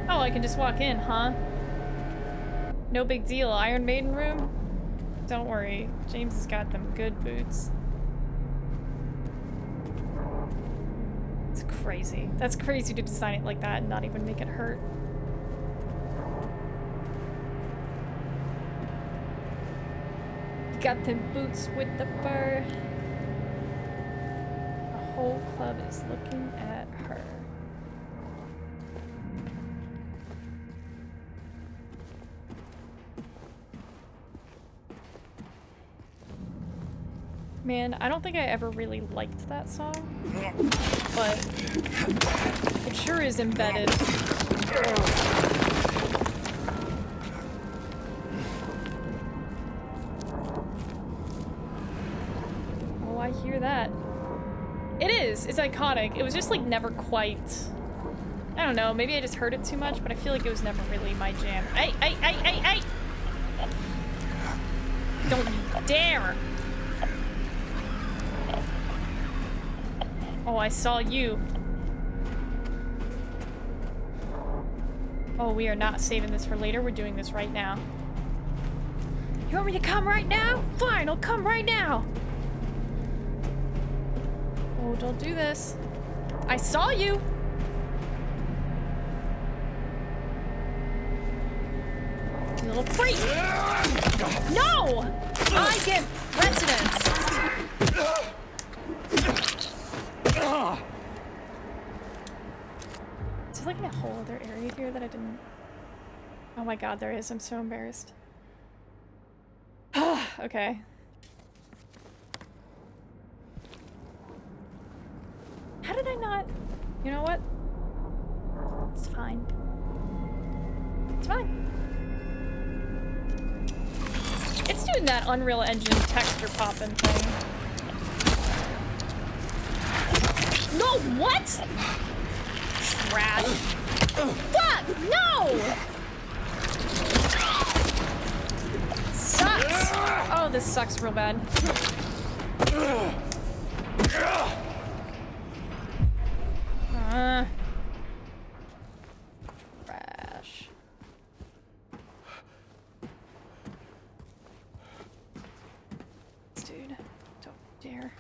Oh, I can just walk in, huh? No big deal. Iron Maiden room? Don't worry. James has got them good boots. It's crazy. That's crazy to design it like that and not even make it hurt. Got them boots with the fur. The whole club is looking at her. Man, I don't think I ever really liked that song, but it sure is embedded. I hear that. It is. It's iconic. It was just like never quite... I don't know. Maybe I just heard it too much, but I feel like it was never really my jam. Hey! Don't you dare! Oh, I saw you. Oh, we are not saving this for later. We're doing this right now. You want me to come right now? Fine, I'll come right now! Oh, don't do this. I saw you! You little freak! No! I get precedence! Is there like a whole other area here that I didn't... Oh my god, there is. I'm so embarrassed. Okay. How did I not... You know what? It's fine. It's fine. It's doing that Unreal Engine texture popping thing. No, what? Trash. Fuck, no! Sucks. Oh, this sucks real bad. Trash. Dude, don't dare.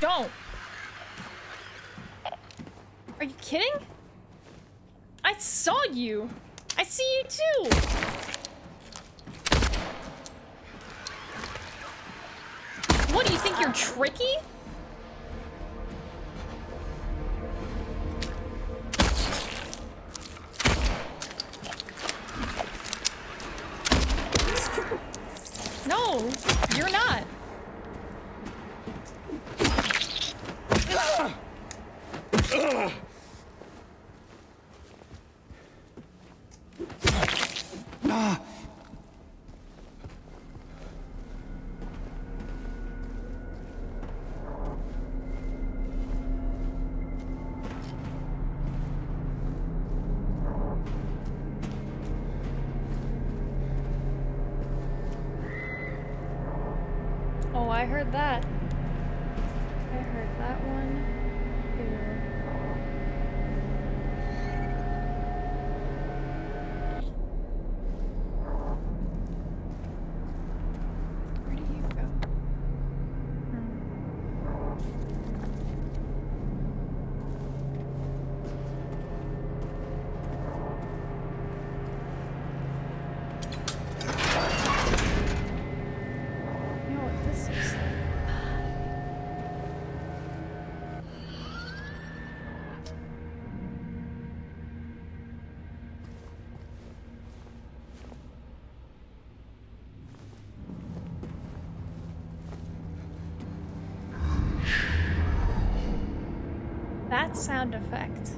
Don't! Are you kidding? I saw you! I see you too! What, do you think you're tricky? No, you're not. I heard that. I heard that one. Where do you go? You know what this is like? That sound effect.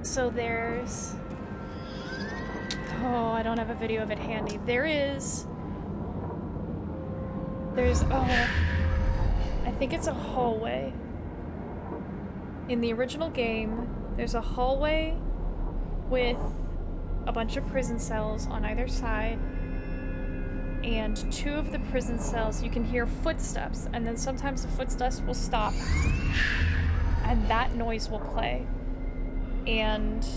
So there's... Oh, I don't have a video of it handy. There's... Oh... I think it's a hallway. In the original game, there's a hallway with a bunch of prison cells on either side. And two of the prison cells, you can hear footsteps, and then sometimes the footsteps will stop, and that noise will play. And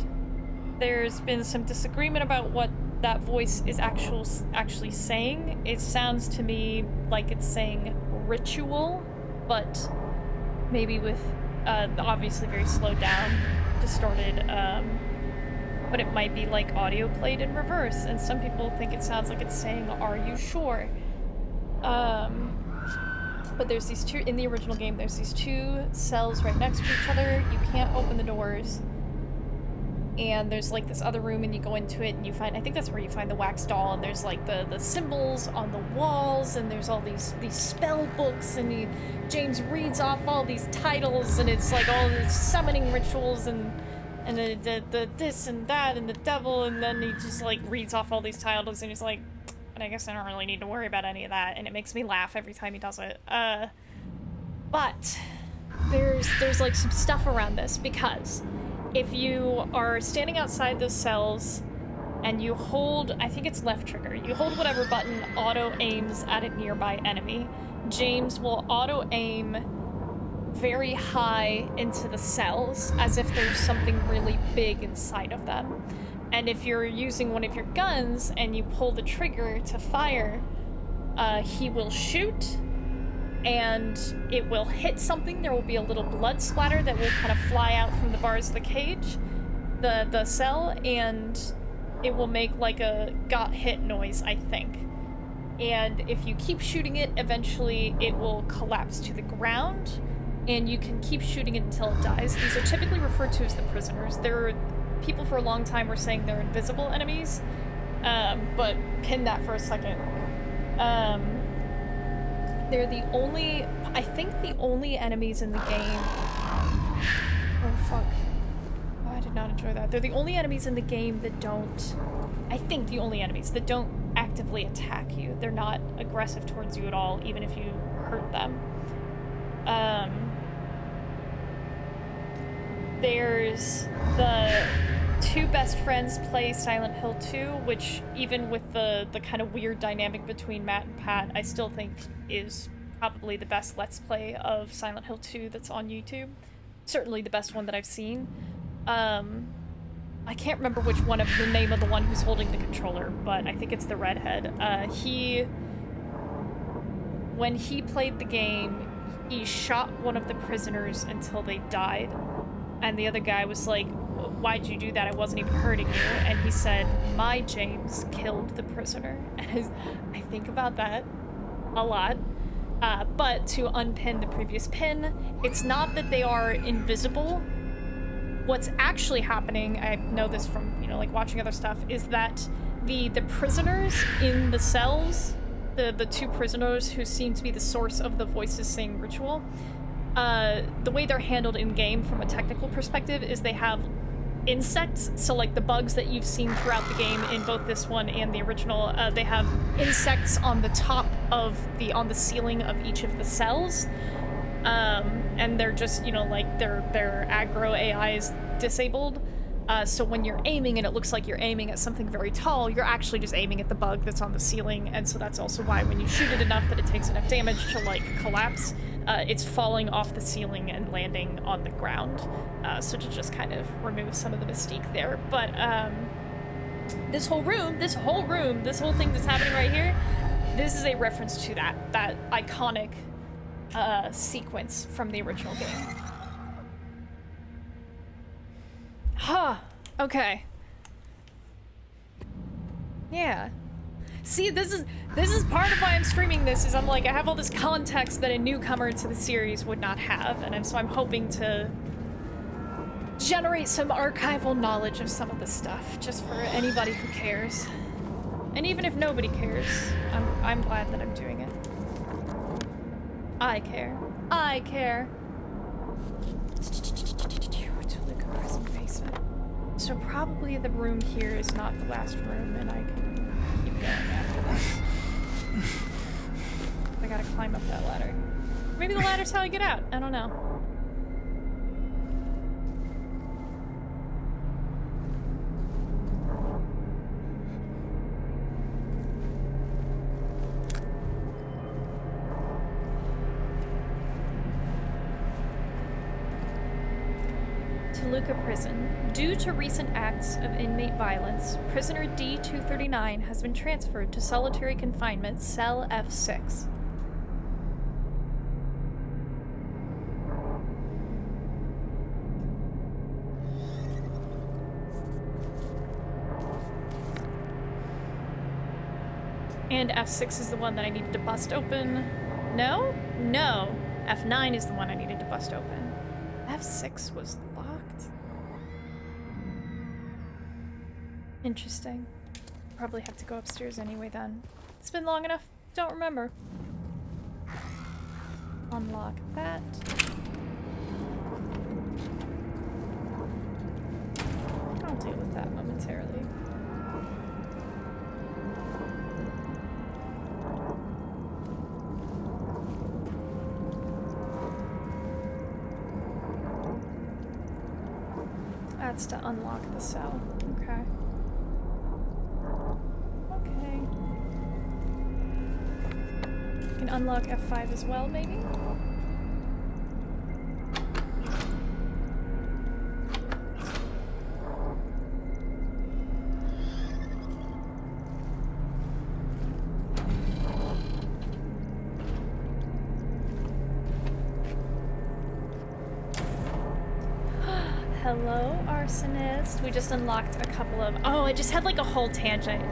there's been some disagreement about what that voice is actually saying. It sounds to me like it's saying ritual, but maybe with obviously very slowed down, distorted, but it might be like audio played in reverse, and some people think it sounds like it's saying, "Are you sure?" But there's these two, in the original game, there's these two cells right next to each other. You can't open the doors. And there's like this other room, and you go into it and you find, I think that's where you find the wax doll, and there's like the symbols on the walls, and there's all these spell books, and James reads off all these titles, and it's like all these summoning rituals, and the this and that and the devil, and then he just like reads off all these titles, and he's like, but I guess I don't really need to worry about any of that, and it makes me laugh every time he does it. But there's like some stuff around this, because if you are standing outside those cells and you hold, I think it's left trigger, you hold whatever button auto aims at a nearby enemy, James will auto aim very high into the cells as if there's something really big inside of them. And if you're using one of your guns and you pull the trigger to fire, he will shoot, and it will hit something. There will be a little blood splatter that will kind of fly out from the bars of the cage, the cell, and it will make like a got hit noise, I think. And if you keep shooting it, eventually it will collapse to the ground, and you can keep shooting it until it dies. These are typically referred to as the prisoners. People for a long time were saying they're invisible enemies, but pin that for a second. They're the only, I think the only enemies in the game. Oh fuck. Oh, I did not enjoy that. They're the only enemies in the game that don't, I think the only enemies that don't actively attack you. They're not aggressive towards you at all, even if you hurt them. There's the two best friends play Silent Hill 2, which even with the kind of weird dynamic between Matt and Pat, I still think is probably the best Let's Play of Silent Hill 2 that's on YouTube. Certainly the best one that I've seen. I can't remember which one of the name of the one who's holding the controller, but I think it's the redhead. When he played the game, he shot one of the prisoners until they died. And the other guy was like, why'd you do that? I wasn't even hurting you. And he said, my James killed the prisoner. And I think about that a lot. But to unpin the previous pin, it's not that they are invisible. What's actually happening, I know this from, like watching other stuff, is that the prisoners in the cells, the two prisoners who seem to be the source of the voices saying ritual, the way they're handled in-game from a technical perspective is they have insects, so like the bugs that you've seen throughout the game in both this one and the original, they have insects on the top of on the ceiling of each of the cells, and they're just, like their aggro AI is disabled, So when you're aiming and it looks like you're aiming at something very tall, you're actually just aiming at the bug that's on the ceiling, and so that's also why when you shoot it enough that it takes enough damage to, like, collapse, it's falling off the ceiling and landing on the ground. So to just kind of remove some of the mystique there. But, this whole thing that's happening right here, this is a reference to that iconic, sequence from the original game. Huh. Okay. Yeah. See, this is part of why I'm streaming this, is I'm like, I have all this context that a newcomer to the series would not have, and so I'm hoping to generate some archival knowledge of some of this stuff, just for anybody who cares. And even if nobody cares, I'm glad that I'm doing it. I care. I care. Toluca Prison Basement. So probably the room here is not the last room, and I can keep going after this. I gotta climb up that ladder. Maybe the ladder's how I get out. I don't know. Toluca Prison. Due to recent acts of inmate violence, prisoner D-239 has been transferred to solitary confinement cell F6. And F6 is the one that I needed to bust open. No? No. F9 is the one I needed to bust open. F6 was locked. Interesting. Probably have to go upstairs anyway then. It's been long enough. Don't remember. Unlock that. I'll deal with that momentarily. That's to unlock the cell. Okay. Okay. Can unlock F5 as well, maybe? Hello, arsonist. We just unlocked a couple of... Oh, I just had like a whole tangent.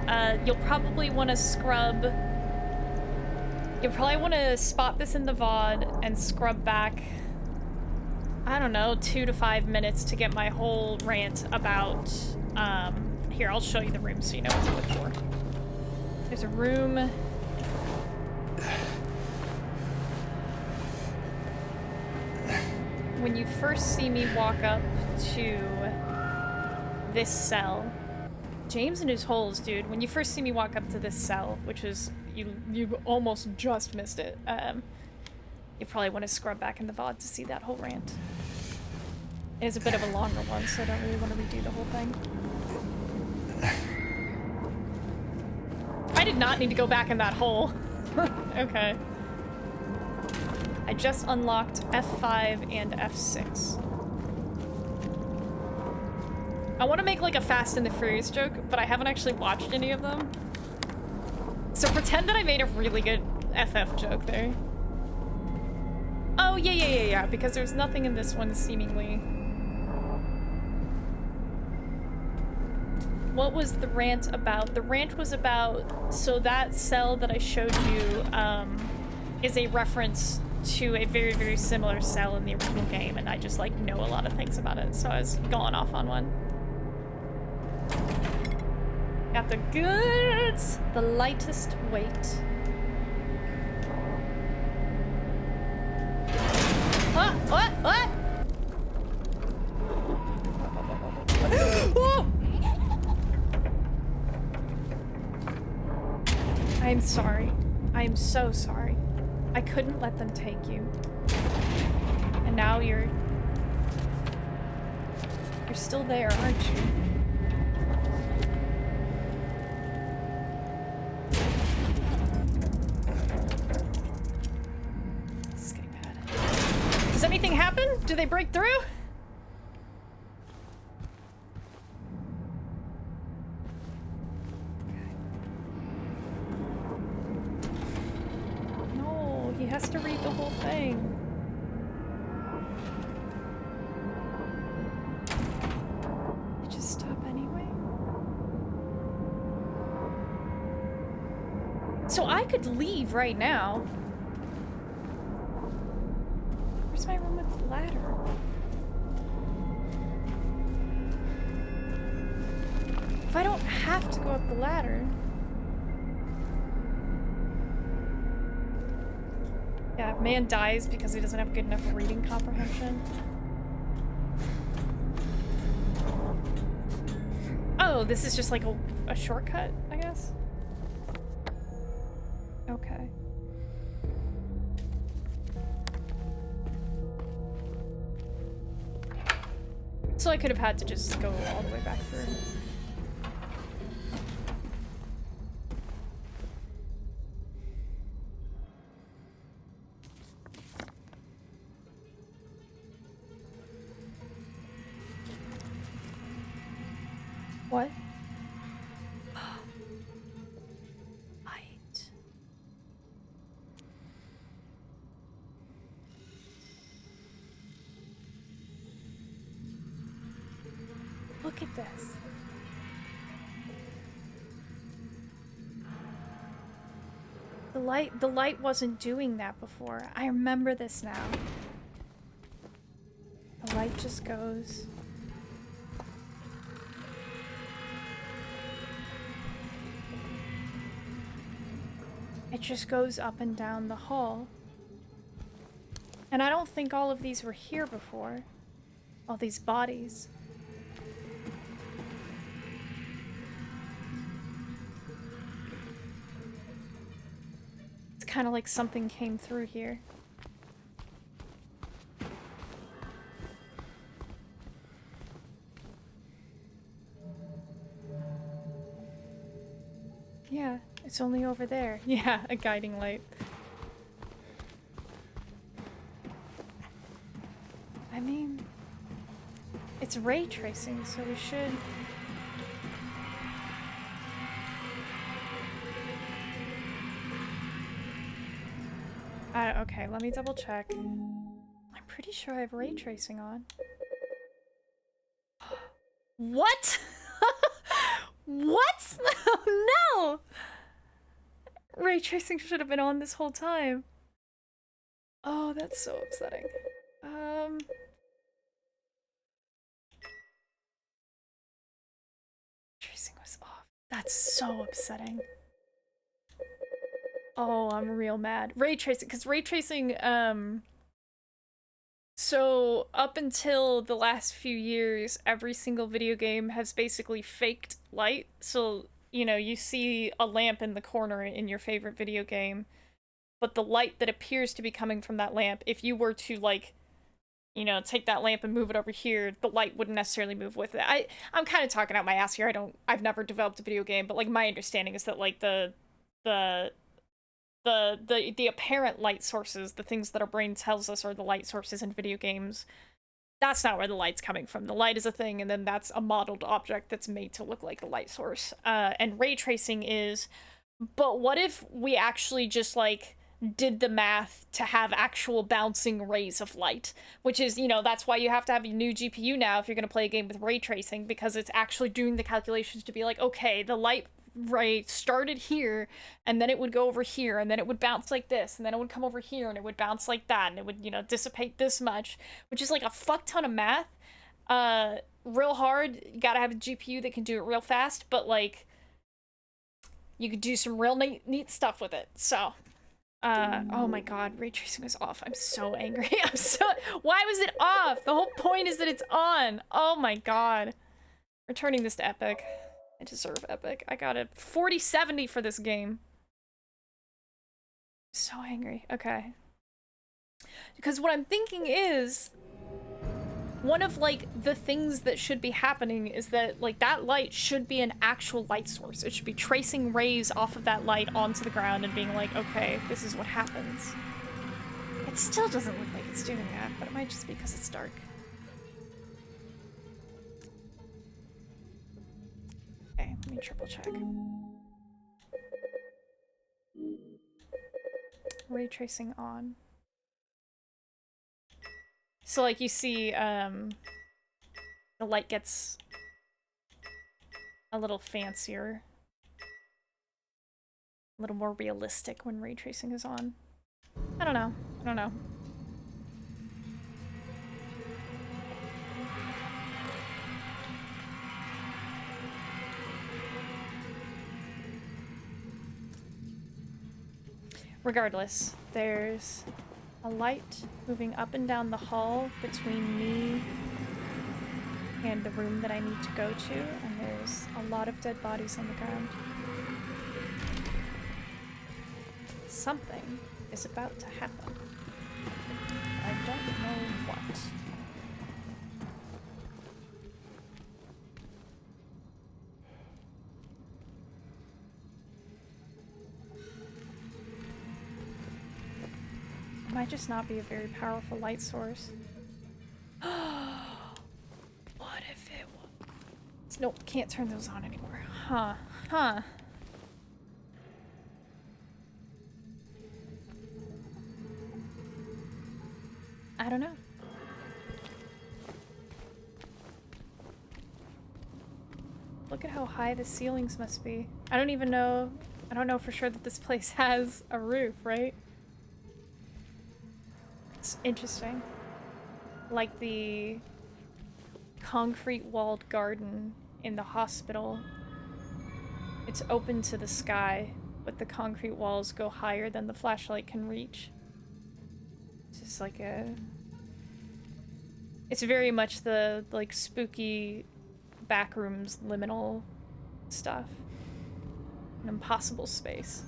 You'll probably want to scrub... You'll probably want to spot this in the VOD and scrub back, I don't know, 2 to 5 minutes to get my whole rant about... Here, I'll show you the room so you know what to look for. There's a room... When you first see me walk up to this cell, James and his holes, dude. When you first see me walk up to this cell, which is you almost just missed it. You probably want to scrub back in the VOD to see that whole rant. It is a bit of a longer one, so I don't really want to redo the whole thing. I did not need to go back in that hole. Okay. I just unlocked F5 and F6. I want to make like a Fast and the Furious joke, but I haven't actually watched any of them. So pretend that I made a really good FF joke there. Oh, yeah, because there's nothing in this one seemingly. What was the rant about? The rant was about, so that cell that I showed you is a reference to a very, very similar cell in the original game, and I just like know a lot of things about it, so I was going off on one. Got the goods! The lightest weight. What? Oh! I'm sorry. I'm so sorry. I couldn't let them take you. And now you're You're still there, aren't you? This is getting bad. Does anything happen? Do they break through? No, he has to read the whole thing. So I could leave right now. Where's my room with the ladder? If I don't have to go up the ladder. Yeah, man dies because he doesn't have good enough reading comprehension. Oh, this is just like a shortcut, I guess? Okay. So I could have had to just go all the way back through. What? Look at this. The light wasn't doing that before. I remember this now. The light just goes. It just goes up and down the hall. And I don't think all of these were here before. All these bodies. Kind of like something came through here. Yeah, it's only over there. Yeah, a guiding light. I mean, it's ray tracing, so we should... Okay, let me double check. I'm pretty sure I have ray tracing on. What? What? No! Ray tracing should have been on this whole time. Oh, that's so upsetting. Tracing was off. That's so upsetting. Oh, I'm real mad. Ray tracing, because ray tracing, so up until the last few years, every single video game has basically faked light. So, you know, you see a lamp in the corner in your favorite video game, but the light that appears to be coming from that lamp, if you were to, like, you know, take that lamp and move it over here, the light wouldn't necessarily move with it. I'm kind of talking out my ass here. I've never developed a video game, but, like, my understanding is that, like, the apparent light sources, the things that our brain tells us are the light sources in video games, that's not where the light's coming from. The light is a thing, and then that's a modeled object that's made to look like the light source. And ray tracing is, but what if we actually just, like, did the math to have actual bouncing rays of light? Which is, you know, that's why you have to have a new GPU now if you're going to play a game with ray tracing, because it's actually doing the calculations to be like, okay, the light ray started here, and then it would go over here, and then it would bounce like this, and then it would come over here, and it would bounce like that, and it would, you know, dissipate this much, which is like a fuck ton of math. Real hard. You gotta have a GPU that can do it real fast, but, like, you could do some real neat stuff with it. So, oh my god, ray tracing was off. I'm so angry. Why was it off? The whole point is that it's on. Oh my god. Returning this to Epic. I deserve Epic. I got a 4070 for this game. So angry. Okay. Because what I'm thinking is... one of, like, the things that should be happening is that, like, that light should be an actual light source. It should be tracing rays off of that light onto the ground and being like, okay, this is what happens. It still doesn't look like it's doing that, but it might just be because it's dark. Okay, let me triple check. Ray tracing on. So, like, you see, the light gets a little fancier. A little more realistic when ray tracing is on. I don't know. I don't know. Regardless, there's a light moving up and down the hall between me and the room that I need to go to, and there's a lot of dead bodies on the ground. Something is about to happen. I don't know what. It might just not be a very powerful light source. What if it was? Nope, can't turn those on anymore. Huh. Huh. I don't know. Look at how high the ceilings must be. I don't even know. I don't know for sure that this place has a roof, right? It's interesting. Like the concrete walled garden in the hospital. It's open to the sky, but the concrete walls go higher than the flashlight can reach. It's just like a... It's very much the, like, spooky backrooms liminal stuff. An impossible space.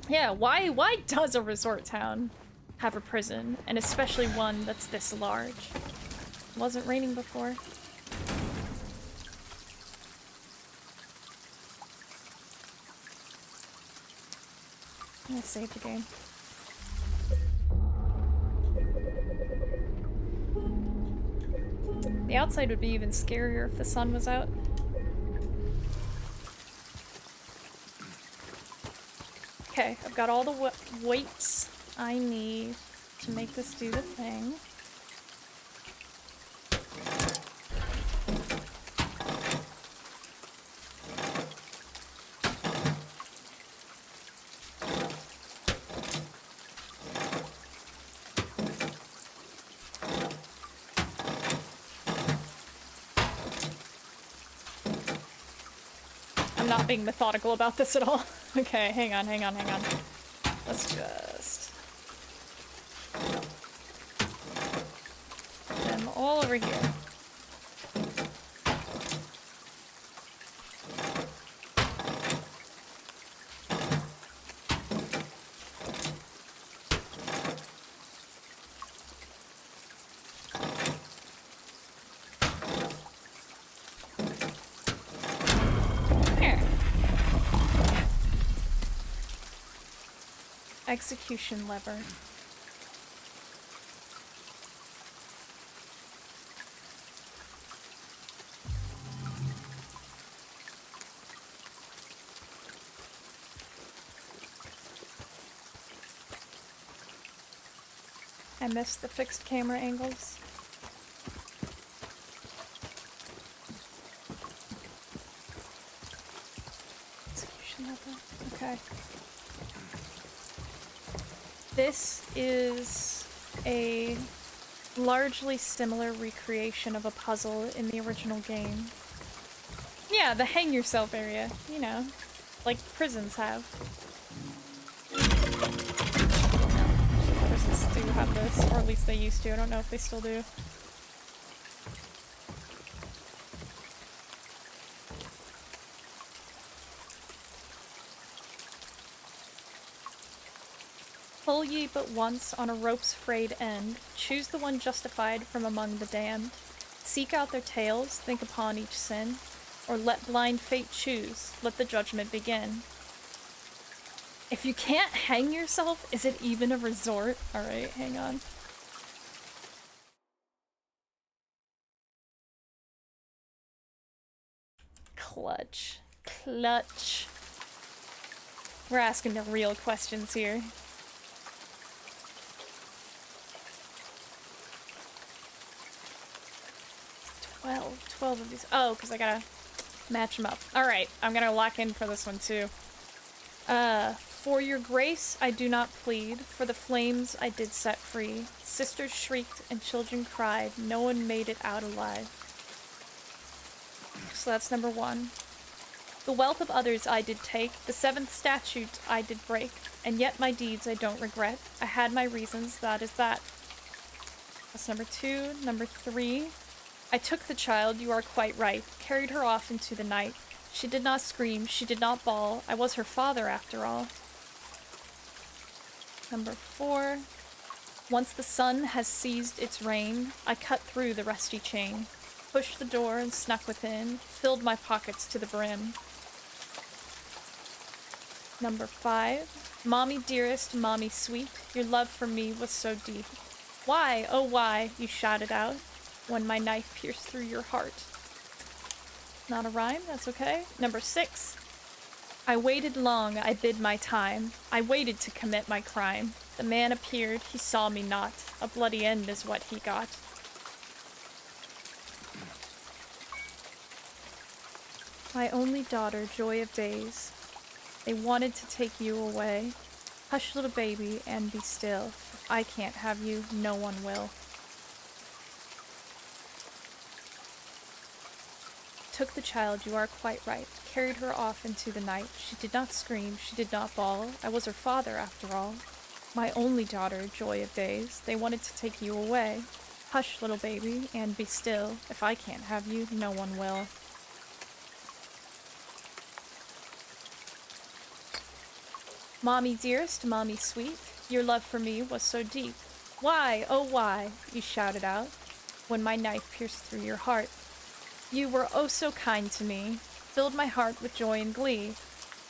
Yeah, why does a resort town have a prison? And especially one that's this large. It wasn't raining before. I'm gonna save the game. The outside would be even scarier if the sun was out. Okay, I've got all the weights I need to make this do the thing. I'm not being methodical about this at all. Okay, hang on. Let's just... put them all over here. Execution lever. I missed the fixed camera angles. Execution lever. Okay. This is a largely similar recreation of a puzzle in the original game. Yeah, the hang yourself area, you know, like prisons have. Prisons do have this, or at least they used to. I don't know if they still do. Pull ye but once on a rope's frayed end, choose the one justified from among the damned. Seek out their tales, think upon each sin, or let blind fate choose, let the judgment begin. If you can't hang yourself, is it even a resort? Alright, hang on. Clutch. Clutch. We're asking the real questions here. 12 of these. Oh, because I gotta match them up. Alright, I'm gonna lock in for this one too. For your grace I do not plead, for the flames I did set free. Sisters shrieked and children cried, no one made it out alive. So that's number 1. The wealth of others I did take, the 7th statute I did break, and yet my deeds I don't regret. I had my reasons, that is that. That's number 2. Number 3. I took the child, you are quite right, carried her off into the night. She did not scream, she did not bawl, I was her father after all. Number 4. Once the sun has seized its reign, I cut through the rusty chain, pushed the door and snuck within, filled my pockets to the brim. Number 5. Mommy dearest, mommy sweet, your love for me was so deep. Why, oh why, you shouted out, when my knife pierced through your heart. Not a rhyme, that's okay. Number 6. I waited long, I bid my time. I waited to commit my crime. The man appeared, he saw me not. A bloody end is what he got. My only daughter, joy of days. They wanted to take you away. Hush, little baby, and be still. If I can't have you, no one will. Took the child, you are quite right. Carried her off into the night. She did not scream, she did not bawl. I was her father, after all. My only daughter, joy of days. They wanted to take you away. Hush, little baby, and be still. If I can't have you, no one will. Mommy dearest, mommy sweet, your love for me was so deep. Why, oh why, you shouted out, when my knife pierced through your heart. You were oh so kind to me, filled my heart with joy and glee.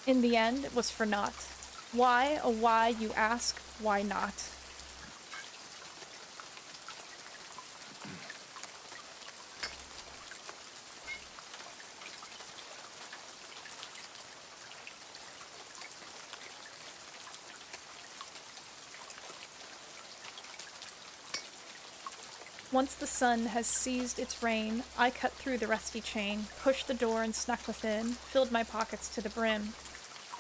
In the end, it was for naught. Why, oh why, you ask, why not? Once the sun has seized its reign, I cut through the rusty chain, pushed the door and snuck within, filled my pockets to the brim.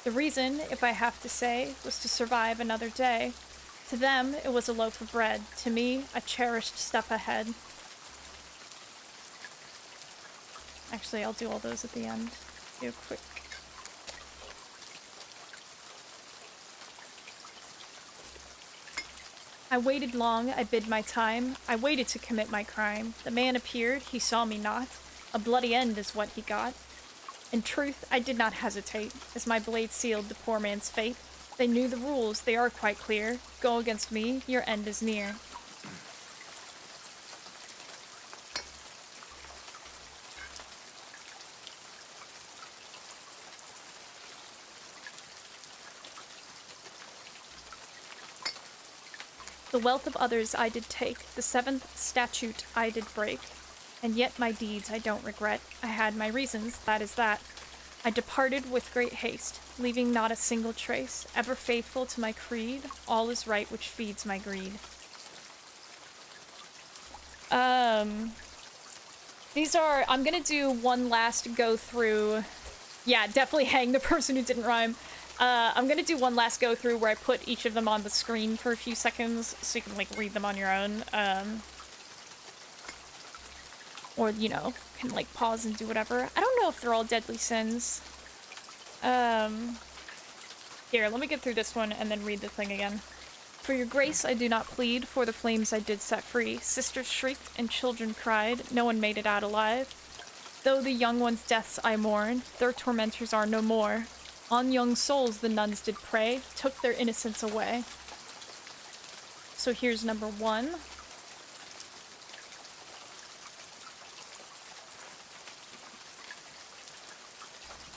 The reason, if I have to say, was to survive another day. To them, it was a loaf of bread. To me, a cherished step ahead. Actually, I'll do all those at the end. Do a quick... I waited long, I bid my time. I waited to commit my crime. The man appeared, he saw me not. A bloody end is what he got. In truth, I did not hesitate, as my blade sealed the poor man's fate. They knew the rules, they are quite clear. Go against me, your end is near. The wealth of others I did take, the 7th statute I did break, and yet my deeds I don't regret. I had my reasons, that is that. I departed with great haste, leaving not a single trace, ever faithful to my creed, all is right which feeds my greed. These are, I'm gonna do one last go through. Yeah, definitely hang the person who didn't rhyme. I'm gonna do one last go through where I put each of them on the screen for a few seconds so you can like read them on your own. Or, you know, can like pause and do whatever. I don't know if they're all deadly sins. Here, let me get through this one and then read the thing again. For your grace I do not plead, for the flames I did set free. Sisters shrieked and children cried, no one made it out alive. Though the young ones' deaths I mourn, their tormentors are no more. On young souls the nuns did prey, took their innocence away. So here's number 1.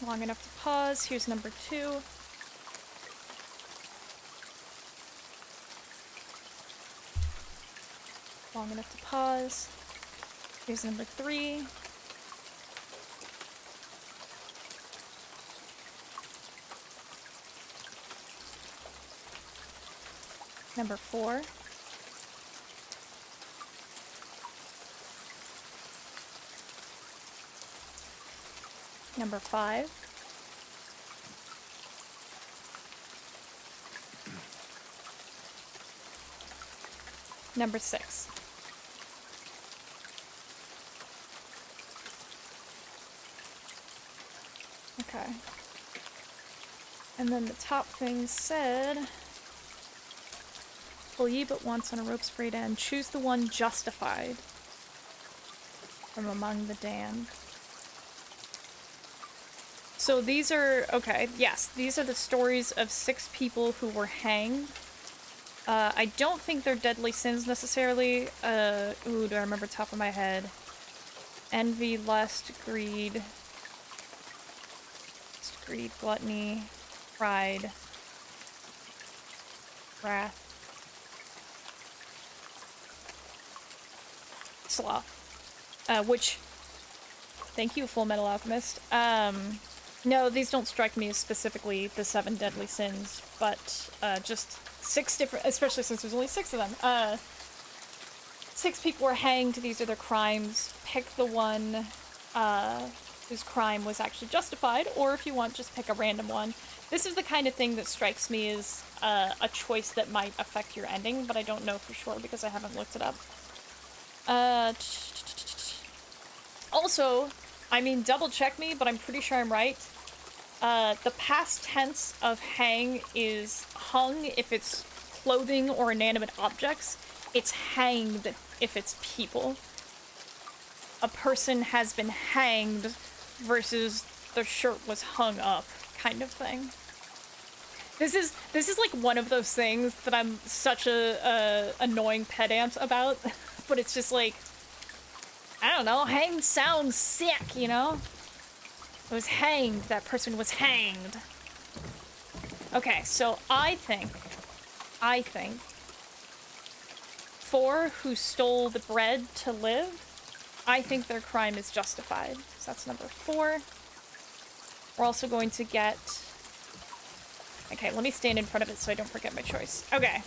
Long enough to pause. Here's number 2. Long enough to pause. Here's number 3. Number 4. Number 5. Number 6. Okay. And then the top thing said, pull ye but once on a rope's frayed end. Choose the one justified from among the damned. So these are, okay, yes, these are the stories of 6 people who were hanged. I don't think they're deadly sins necessarily. Ooh, do I remember top of my head? Envy, lust, greed, gluttony, pride, wrath, sloth. Which, thank you, Full Metal Alchemist. No, these don't strike me as specifically the 7 deadly sins, but just 6 different, especially since there's only 6 of them. 6 people were hanged. These are their crimes. Pick the one whose crime was actually justified, or if you want, just pick a random one. This is the kind of thing that strikes me as a choice that might affect your ending, but I don't know for sure because I haven't looked it up. Also, I mean, double check me, but I'm pretty sure I'm right. The past tense of hang is hung if it's clothing or inanimate objects. It's hanged if it's people. A person has been hanged versus the shirt was hung up kind of thing. This is like one of those things that I'm such a annoying pedant about, but it's just like, I don't know, hanged sounds sick, you know? It was hanged. That person was hanged. Okay, so I think 4 who stole the bread to live, I think their crime is justified. So that's number 4. We're also going to get... Okay, let me stand in front of it so I don't forget my choice. Okay.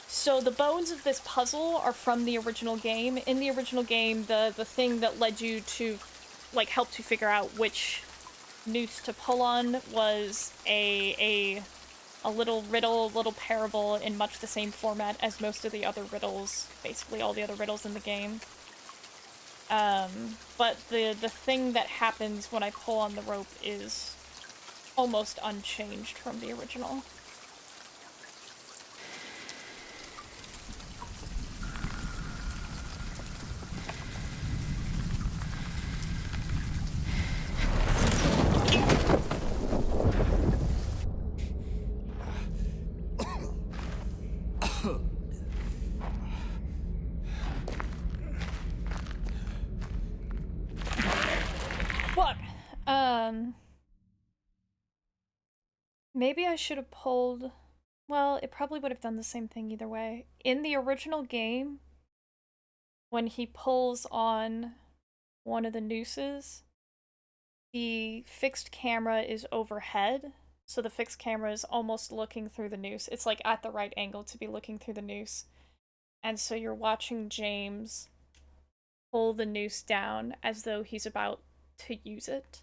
So the bones of this puzzle are from the original game. In the original game, the thing that led you to, like, helped you figure out which noose to pull on was a little riddle, little parable in much the same format as most of the other riddles, basically all the other riddles in the game. But the thing that happens when I pull on the rope is almost unchanged from the original. Look, maybe I should have pulled... Well, it probably would have done the same thing either way. In the original game, when he pulls on one of the nooses, the fixed camera is overhead, so the fixed camera is almost looking through the noose. It's like at the right angle to be looking through the noose. And so you're watching James pull the noose down as though he's about to use it.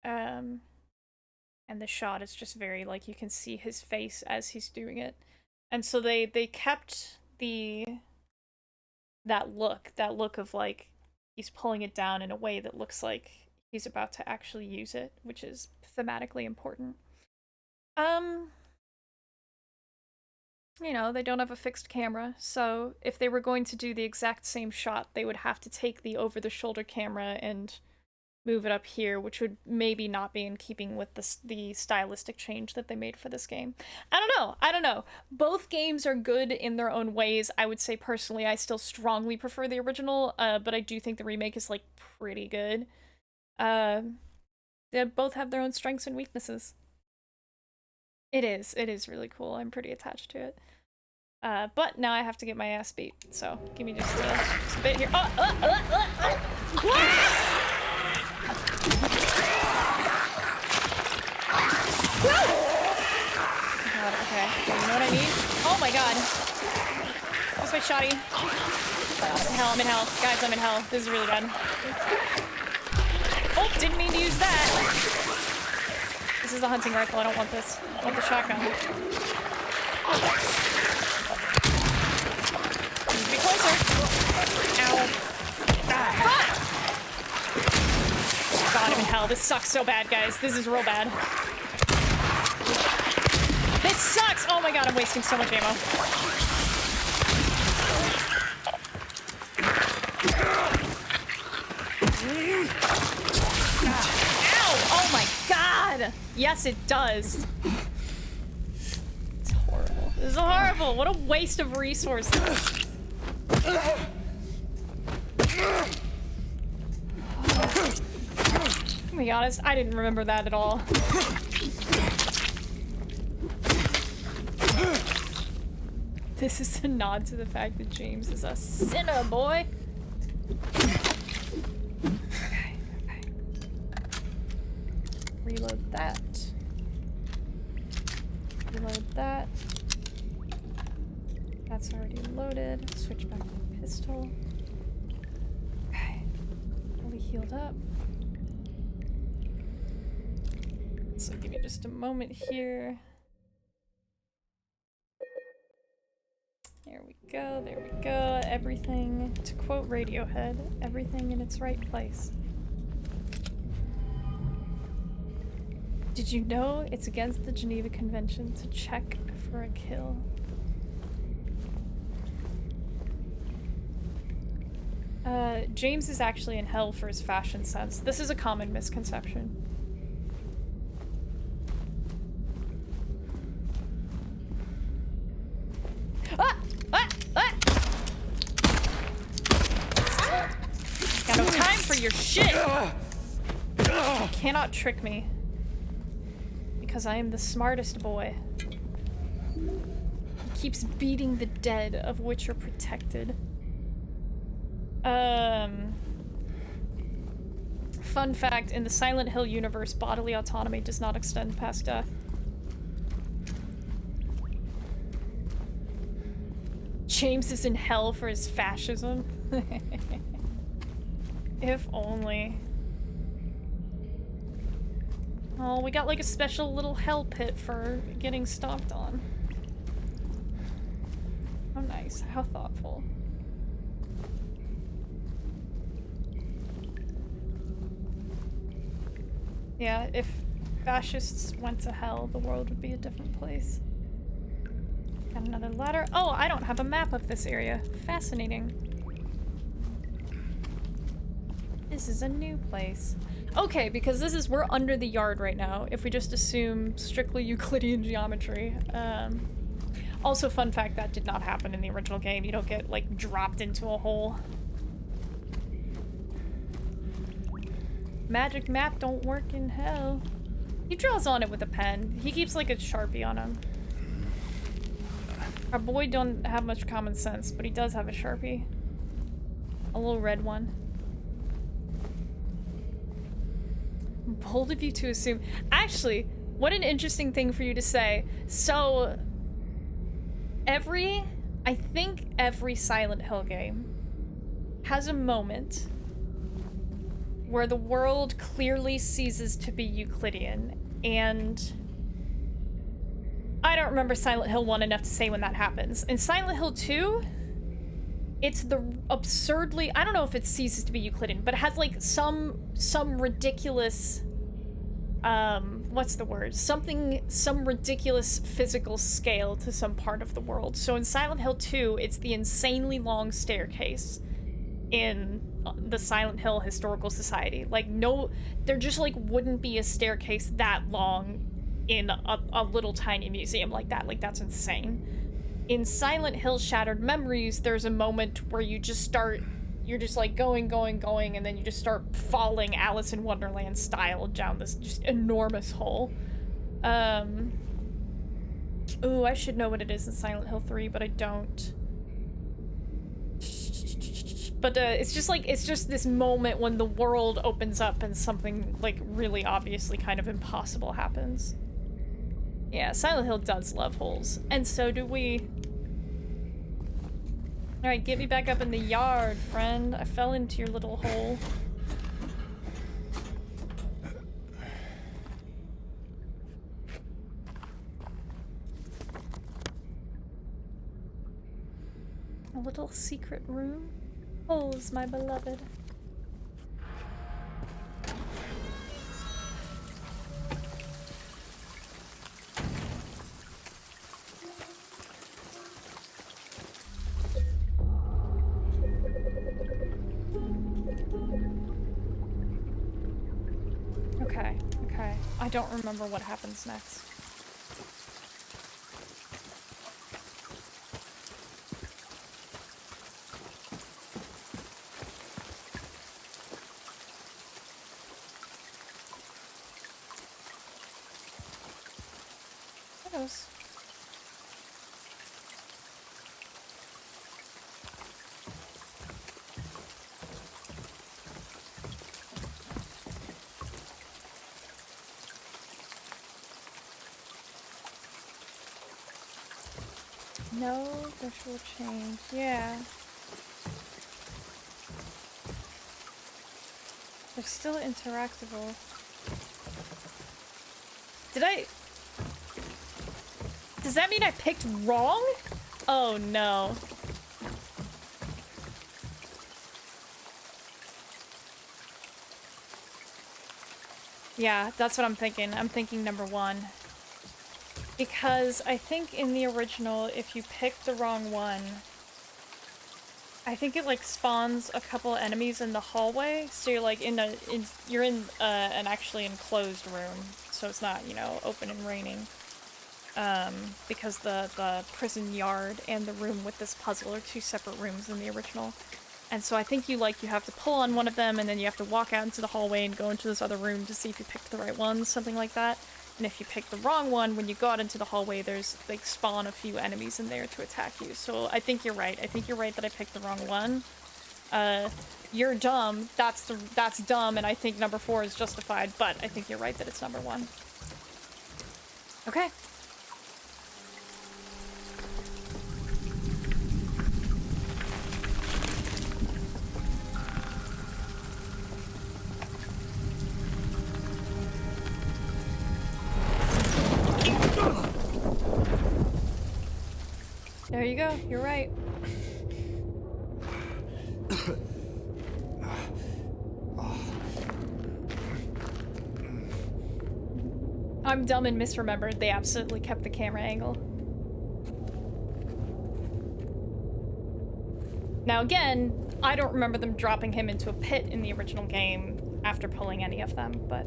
And the shot is just very, like, you can see his face as he's doing it. And so they kept that look of, like, he's pulling it down in a way that looks like he's about to actually use it, which is thematically important. You know, they don't have a fixed camera, so if they were going to do the exact same shot, they would have to take the over-the-shoulder camera and move it up here, which would maybe not be in keeping with the stylistic change that they made for this game. I don't know. Both games are good in their own ways. I would say personally I still strongly prefer the original, but I do think the remake is like pretty good. They both have their own strengths and weaknesses. It is really cool. I'm pretty attached to it. But now I have to get my ass beat, so give me just a bit here. God, okay. You know what I need? Oh my god. Where's my shotty? I'm in hell. Guys, I'm in hell. This is really bad. Oh, didn't mean to use that. This is a hunting rifle. I don't want this. I want the shotgun. Need to be closer. Ow. Ah, fuck! God, I'm in hell. This sucks so bad, guys. This is real bad. This sucks! Oh my god, I'm wasting so much ammo. Ow! Oh my god! Yes, it does. It's horrible. This is horrible. What a waste of resources. Oh my god, I didn't remember that at all. This is a nod to the fact that James is a sinner, boy. Okay. Reload that. Reload that. That's already loaded. Switch back to the pistol. Okay. Fully healed up. So give me just a moment here. There we go, there we go. Everything, to quote Radiohead, everything in its right place. Did you know it's against the Geneva Convention to check for a kill? James is actually in hell for his fashion sense. This is a common misconception. Ah! Ah! Ah! Got no time for your shit! You cannot trick me. Because I am the smartest boy. He keeps beating the dead of which are protected. Fun fact, in the Silent Hill universe, bodily autonomy does not extend past death. James is in hell for his fascism. If only. Oh, we got like a special little hell pit for getting stomped on. How nice, how thoughtful. Yeah, if fascists went to hell, the world would be a different place. Got another ladder. Oh, I don't have a map of this area. Fascinating. This is a new place. Okay, because this is, we're under the yard right now, if we just assume strictly Euclidean geometry. Also, fun fact, that did not happen in the original game. You don't get, like, dropped into a hole. Magic map don't work in hell. He draws on it with a pen. He keeps, like, a Sharpie on him. Our boy don't have much common sense, but he does have a Sharpie. A little red one. Bold of you to assume. Actually, what an interesting thing for you to say. So, I think every Silent Hill game has a moment where the world clearly ceases to be Euclidean, and I don't remember Silent Hill 1 enough to say when that happens. In Silent Hill 2, it's the absurdly, I don't know if it ceases to be Euclidean, but it has like some ridiculous, what's the word? Some ridiculous physical scale to some part of the world. So in Silent Hill 2, it's the insanely long staircase. In the Silent Hill Historical Society. Like, no, there just, like, wouldn't be a staircase that long in a little tiny museum like that. Like, that's insane. In Silent Hill Shattered Memories, there's a moment where you just start, you're just like going, and then you just start falling Alice in Wonderland style down this just enormous hole. Ooh, I should know what it is in Silent Hill 3, but I don't. But it's just this moment when the world opens up and something, like, really obviously kind of impossible happens. Yeah, Silent Hill does love holes. And so do we. Alright, get me back up in the yard, friend. I fell into your little hole. A little secret room? Holes, my beloved. Okay. I don't remember what happens next. Those. No visual change. Yeah. They're still interactable. Did I... Does that mean I picked wrong? Oh no. Yeah, that's what I'm thinking. I'm thinking number 1. Because I think in the original, if you pick the wrong one, I think it like spawns a couple enemies in the hallway, so you're like you're in an actually enclosed room, so it's not, you know, open and raining. Because the prison yard and the room with this puzzle are 2 separate rooms in the original. And so I think you have to pull on one of them, and then you have to walk out into the hallway and go into this other room to see if you picked the right one, something like that. And if you pick the wrong one, when you go out into the hallway, there's, like, spawn a few enemies in there to attack you. So I think you're right. I think you're right that I picked the wrong one. You're dumb. That's dumb, and I think number 4 is justified, but I think you're right that it's number 1. Okay. There you go, you're right. I'm dumb and misremembered. They absolutely kept the camera angle. Now again, I don't remember them dropping him into a pit in the original game after pulling any of them, but...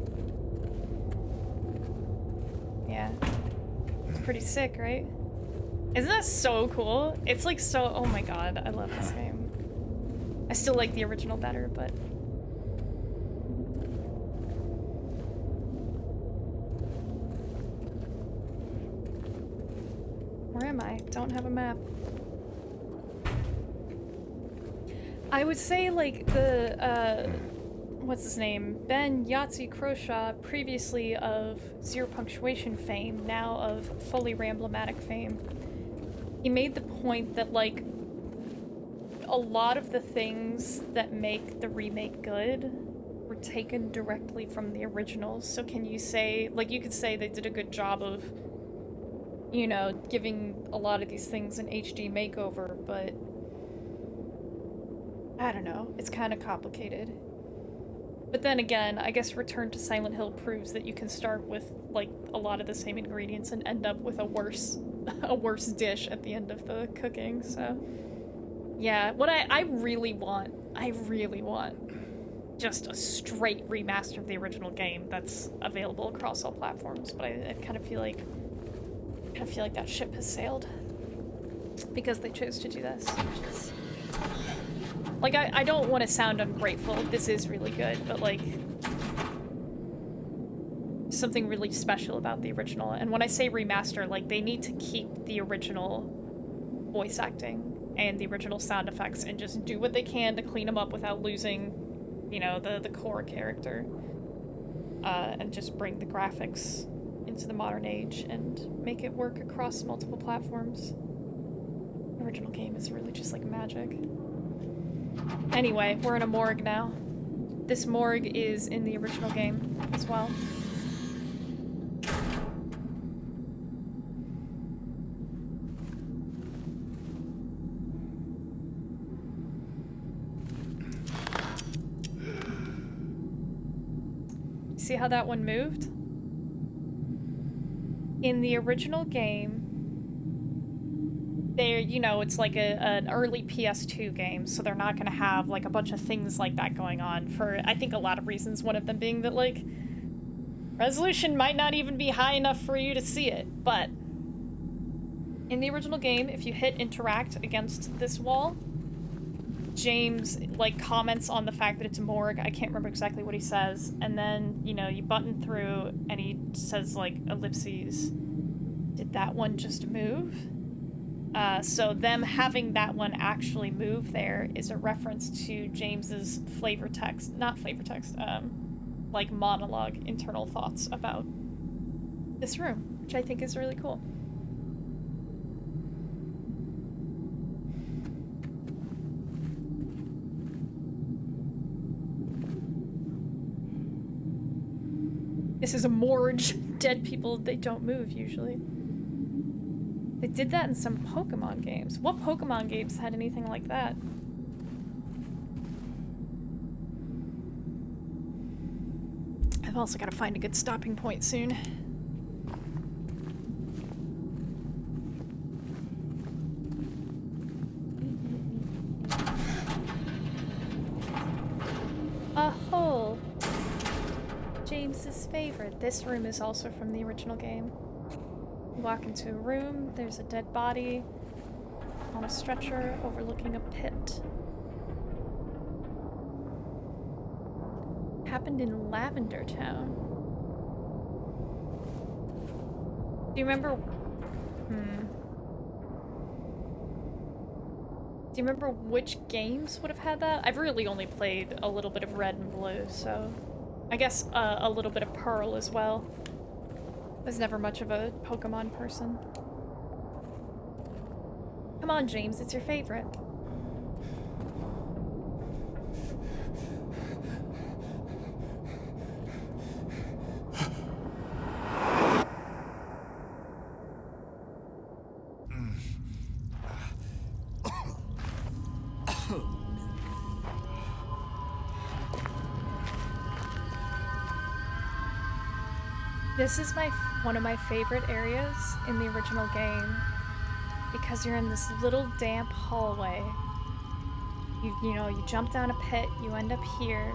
yeah. It's pretty sick, right? Isn't that so cool? It's like so... oh my god, I love this game. I still like the original better, but... where am I? Don't have a map. I would say, like, the, what's his name? Ben Yahtzee Croshaw, previously of Zero Punctuation fame, now of Fully Ramblematic fame. He made the point that, like, a lot of the things that make the remake good were taken directly from the originals. So can you say, like, you could say they did a good job of, you know, giving a lot of these things an HD makeover, but I don't know, it's kind of complicated. But then again, I guess Return to Silent Hill proves that you can start with, like, a lot of the same ingredients and end up with a worse dish at the end of the cooking, so... Yeah, what I really want, just a straight remaster of the original game that's available across all platforms. But I kind of feel like, that ship has sailed because they chose to do this. Which is, like, I don't want to sound ungrateful. This is really good, but like, something really special about the original. And when I say remaster, like, they need to keep the original voice acting and the original sound effects and just do what they can to clean them up without losing, you know, the core character. And just bring the graphics into the modern age and make it work across multiple platforms. The original game is really just like magic. Anyway, we're in a morgue now. This morgue is in the original game as well. See how that one moved? In the original game, they're, you know, it's like an early PS2 game, so they're not gonna have like a bunch of things like that going on for, I think, a lot of reasons. One of them being that, like, resolution might not even be high enough for you to see it. But in the original game, if you hit interact against this wall, James, like, comments on the fact that it's a morgue. I can't remember exactly what he says. And then, you know, you button through and he says, like, ellipses. Did that one just move? So them having that one actually move there is a reference to James's like, monologue, internal thoughts about this room, which I think is really cool. This is a morgue. Dead people, they don't move usually. They did that in some Pokemon games. What Pokemon games had anything like that? I've also got to find a good stopping point soon. A hole. James's favorite. This room is also from the original game. You walk into a room, there's a dead body on a stretcher overlooking a pit. Happened in Lavender Town. Do you remember? Do you remember which games would have had that? I've really only played a little bit of Red and Blue, so I guess a little bit of Pearl as well. I was never much of a Pokemon person. Come on, James, it's your favorite. This is one of my favorite areas in the original game because you're in this little damp hallway. You know, you jump down a pit, you end up here,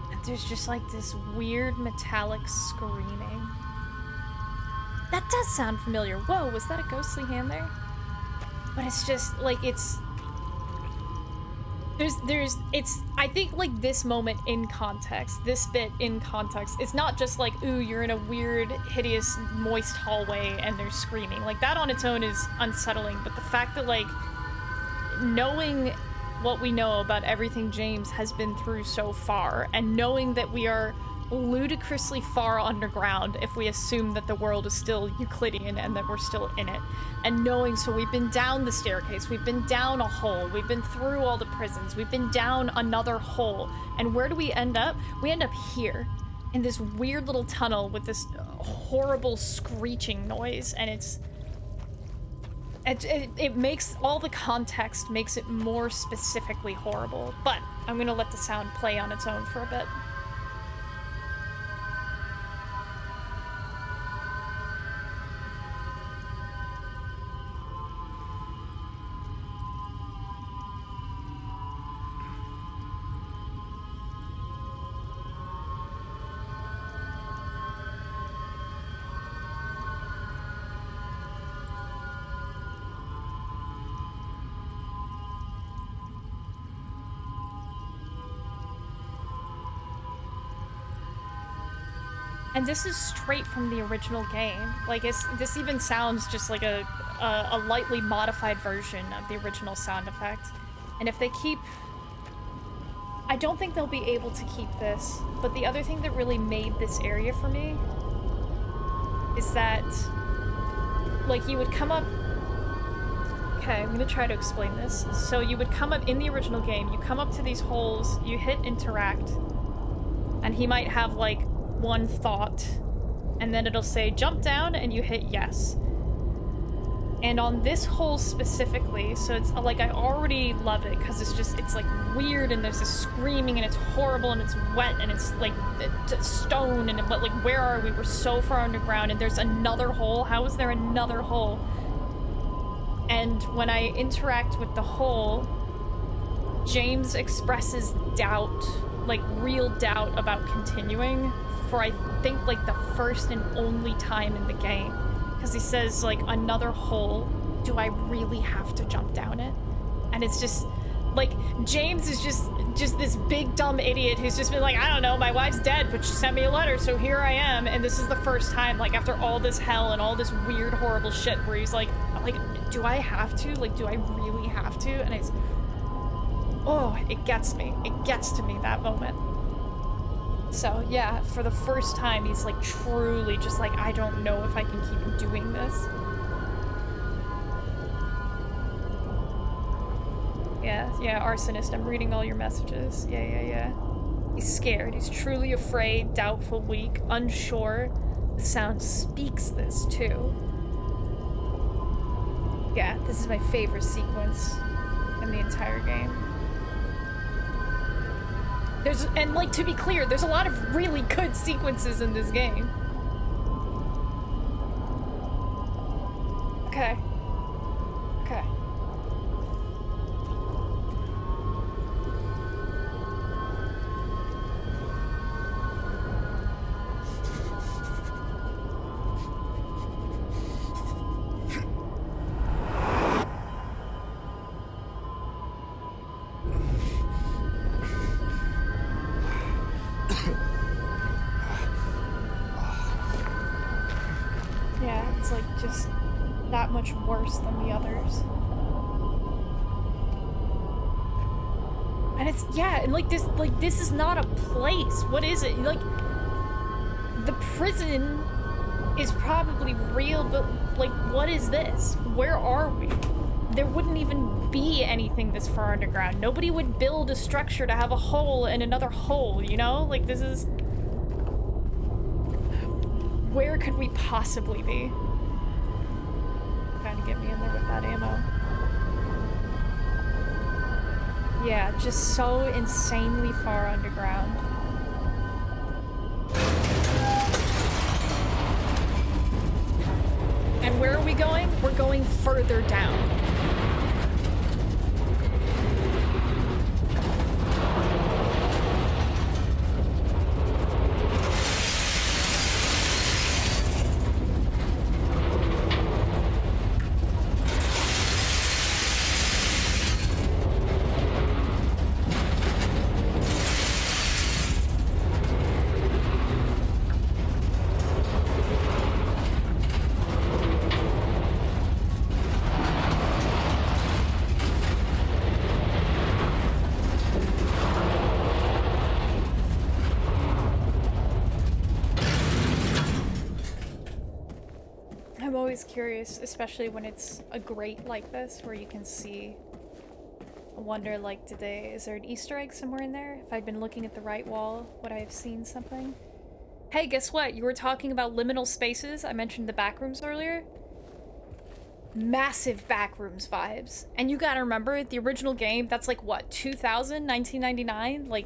and there's just like this weird metallic screaming. That does sound familiar. Whoa, was that a ghostly hand there? But it's just like, I think, like, this moment in context, this bit in context, it's not just like, ooh, you're in a weird, hideous, moist hallway and they're screaming. Like, that on its own is unsettling, but the fact that, like, knowing what we know about everything James has been through so far, and knowing that we are ludicrously far underground if we assume that the world is still Euclidean and that we're still in it, and knowing, so we've been down the staircase, we've been down a hole, we've been through all the prisons, we've been down another hole, and where do we end up? We end up here in this weird little tunnel with this horrible screeching noise, and it makes, all the context makes it more specifically horrible. But I'm gonna let the sound play on its own for a bit. And this is straight from the original game. Like, this even sounds just like a lightly modified version of the original sound effect. And if they keep... I don't think they'll be able to keep this, but the other thing that really made this area for me is that, like, you would come up... Okay, I'm gonna try to explain this. So you would come up in the original game, you come up to these holes, you hit interact, and he might have, like, one thought, and then it'll say jump down, and you hit yes. And on this hole specifically, so it's like, I already love it because it's like weird, and there's this screaming, and it's horrible, and it's wet, and it's like it's stone, and but like, where are we? We're so far underground, and there's another hole. How is there another hole? And when I interact with the hole, James expresses doubt, like real doubt about continuing for, I think, like the first and only time in the game. Because he says, like, another hole, do I really have to jump down it? And it's just, like, James is just this big dumb idiot who's just been like, I don't know, my wife's dead, but she sent me a letter, so here I am. And this is the first time, like, after all this hell and all this weird, horrible shit, where he's like, do I have to? Like, do I really have to? And it's, oh, it gets me. It gets to me, that moment. So, yeah, for the first time, he's, like, truly just like, I don't know if I can keep doing this. Yeah, arsonist, I'm reading all your messages. Yeah. He's scared. He's truly afraid, doubtful, weak, unsure. The sound speaks this, too. Yeah, this is my favorite sequence in the entire game. And like, to be clear, there's a lot of really good sequences in this game. Okay. Much worse than the others. And it's, yeah, and like this is not a place. What is it? Like, the prison is probably real, but like, what is this? Where are we? There wouldn't even be anything this far underground. Nobody would build a structure to have a hole and another hole, you know? Like, this is... Where could we possibly be? Trying to get me in there with that ammo. Yeah, just so insanely far underground. And where are we going? We're going further down. Curious, especially when it's a grate like this where you can see. I wonder, like, is there an Easter egg somewhere in there? If I'd been looking at the right wall, would I have seen something? Hey, guess what? You were talking about liminal spaces. I mentioned the backrooms earlier. Massive backrooms vibes. And you gotta remember, the original game, that's like, what, 2000? 1999? Like,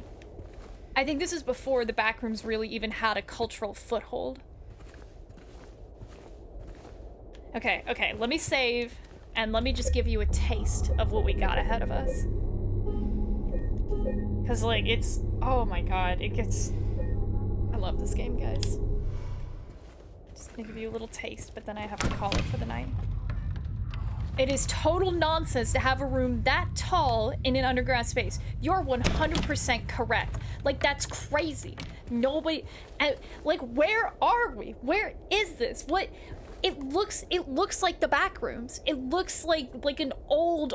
I think this is before the backrooms really even had a cultural foothold. Okay, let me save, and let me just give you a taste of what we got ahead of us. Because, like, it's... Oh my god, it gets... I love this game, guys. Just gonna give you a little taste, but then I have to call it for the night. It is total nonsense to have a room that tall in an underground space. You're 100% correct. Like, that's crazy. Nobody, like, where are we? Where is this? What? It looks like the back rooms. It looks like an old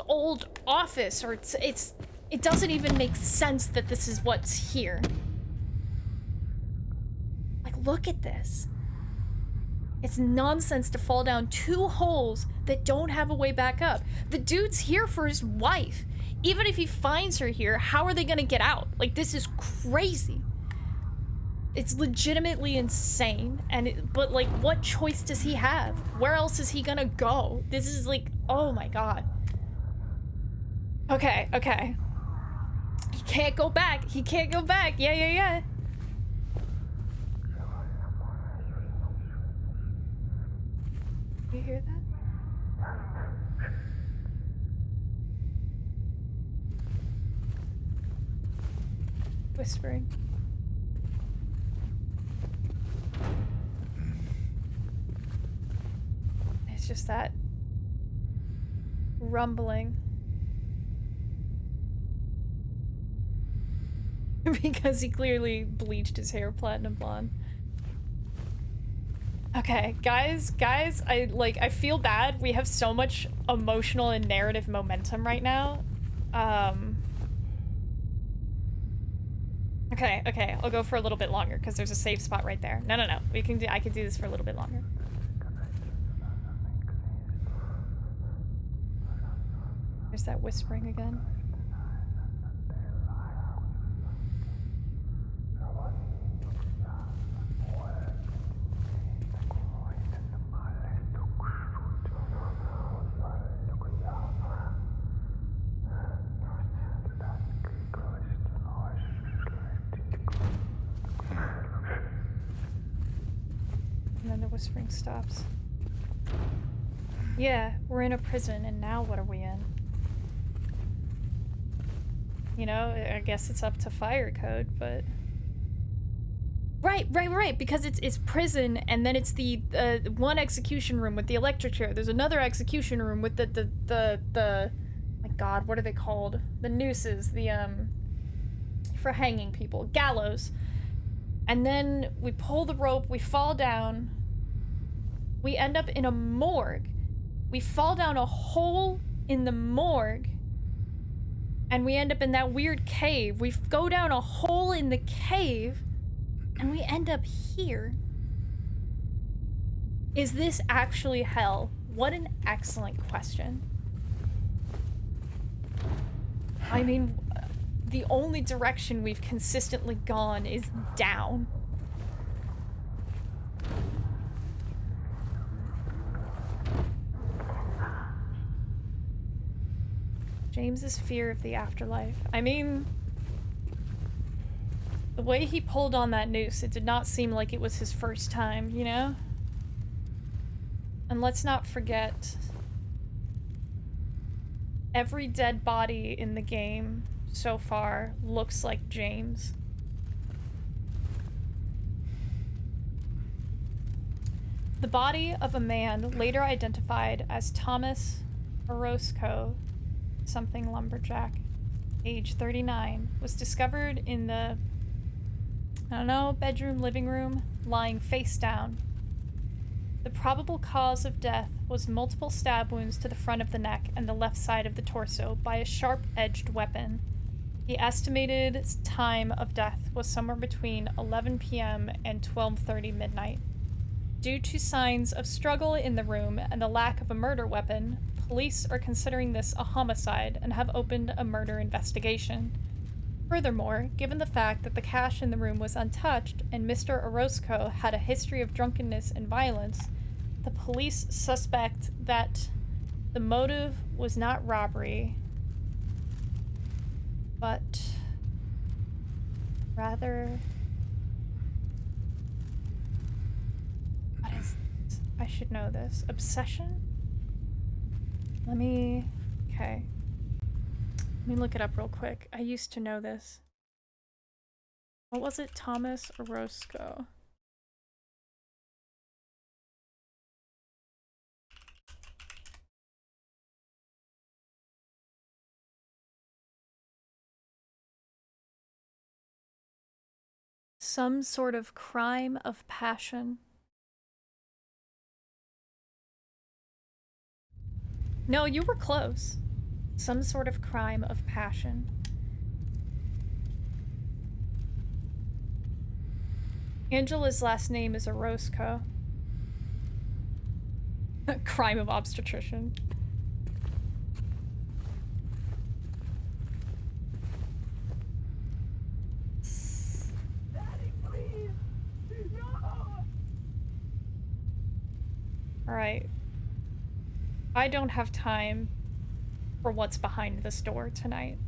office, or it doesn't even make sense that this is what's here. Like, look at this. It's nonsense to fall down 2 holes that don't have a way back up. The dude's here for his wife. Even if he finds her here, how are they gonna get out? Like, this is crazy. It's legitimately insane. But like, what choice does he have? Where else is he gonna go? This is like, oh my god. Okay, okay. He can't go back. He can't go back. Yeah. You hear that? Whispering. It's just that rumbling. Because he clearly bleached his hair platinum blonde. Okay, guys, I feel bad. We have so much emotional and narrative momentum right now. Okay, I'll go for a little bit longer because there's a safe spot right there. No. I can do this for a little bit longer. There's that whispering again. And then the whispering stops. Yeah, we're in a prison, and now what are we in? You know, I guess it's up to fire code, but... Right, because it's prison, and then it's the one execution room with the electric chair. There's another execution room with the my god, what are they called? The nooses, for hanging people. Gallows. And then we pull the rope, we fall down, we end up in a morgue. We fall down a hole in the morgue, and we end up in that weird cave. We go down a hole in the cave, and we end up here. Is this actually hell? What an excellent question. I mean, the only direction we've consistently gone is down. James's fear of the afterlife. I mean, the way he pulled on that noose, it did not seem like it was his first time, you know? And let's not forget, every dead body in the game so far looks like James. The body of a man later identified as Thomas Orozco, something lumberjack, age 39, was discovered in the, I don't know, bedroom, living room, lying face down. The probable cause of death was multiple stab wounds to the front of the neck and the left side of the torso by a sharp-edged weapon. The estimated time of death was somewhere between 11 p.m. and 12:30 midnight. Due to signs of struggle in the room and the lack of a murder weapon, police are considering this a homicide and have opened a murder investigation. Furthermore, given the fact that the cash in the room was untouched and Mr. Orozco had a history of drunkenness and violence, the police suspect that the motive was not robbery, but rather... What is this? I should know this. Obsession? Okay. Let me look it up real quick. I used to know this. What was it? Thomas Orozco. Some sort of crime of passion. No, you were close. Some sort of crime of passion. Angela's last name is Orozco. Crime of obstetrician. Daddy, please! No! Alright. I don't have time for what's behind this door tonight.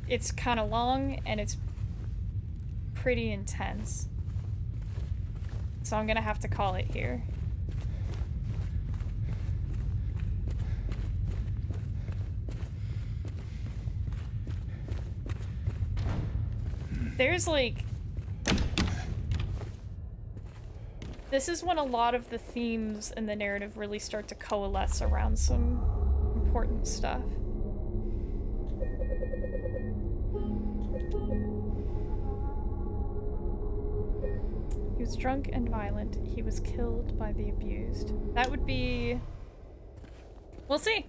It's kind of long and it's pretty intense. So I'm gonna have to call it here. There's like... This is when a lot of the themes in the narrative really start to coalesce around some important stuff. He was drunk and violent. He was killed by the abused. That would be... We'll see.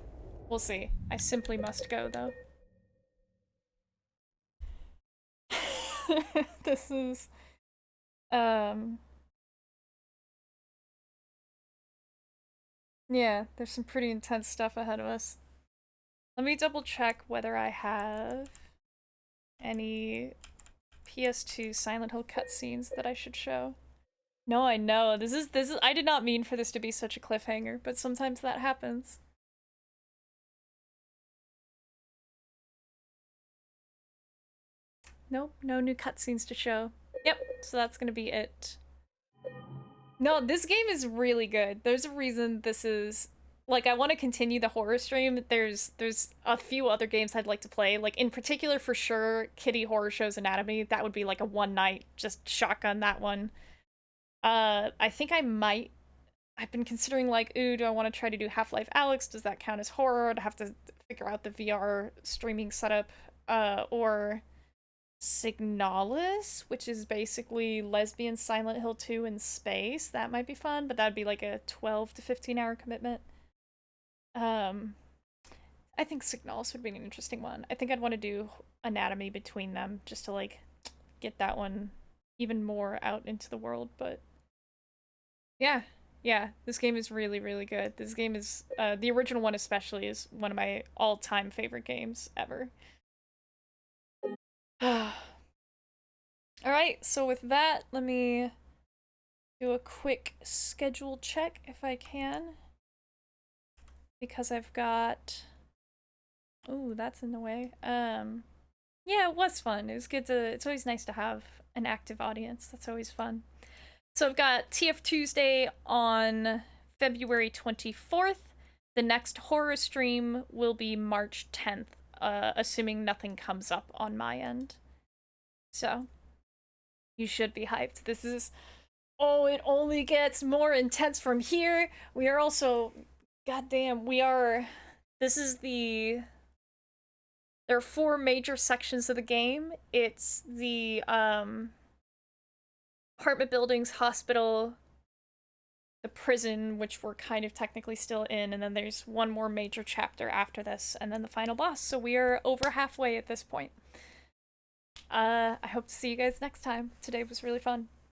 We'll see. I simply must go, though. This is... Yeah, there's some pretty intense stuff ahead of us. Let me double check whether I have any PS2 Silent Hill cutscenes that I should show. No, I know. This is I did not mean for this to be such a cliffhanger, but sometimes that happens. Nope, no new cutscenes to show. Yep, so that's gonna be it. No, this game is really good. There's a reason this is... Like, I want to continue the horror stream. There's a few other games I'd like to play. Like, in particular, for sure, Kitty Horror Show's Anatomy. That would be like a one night, just shotgun that one. I think I might... I've been considering, like, ooh, do I want to try to do Half-Life Alyx? Does that count as horror? I'd have to figure out the VR streaming setup. Or Signalis, which is basically lesbian Silent Hill 2 in space. That might be fun, but that'd be like a 12 to 15 hour commitment. I think Signalis would be an interesting one. I think I'd want to do Anatomy between them, just to, like, get that one even more out into the world, but... Yeah, this game is really, really good. This game is, the original one especially, is one of my all-time favorite games ever. Alright, so with that, let me do a quick schedule check if I can. Because I've got... Ooh, that's in the way. Yeah, it was fun. It was good to... It's always nice to have an active audience. That's always fun. So I've got TF Tuesday on February 24th. The next horror stream will be March 10th, assuming nothing comes up on my end. So, you should be hyped. This is... Oh, it only gets more intense from here. We are also... Goddamn, we are... This is the... There are 4 major sections of the game. It's the, apartment buildings, hospital, the prison, which we're kind of technically still in, and then there's one more major chapter after this, and then the final boss. So we are over halfway at this point. I hope to see you guys next time. Today was really fun.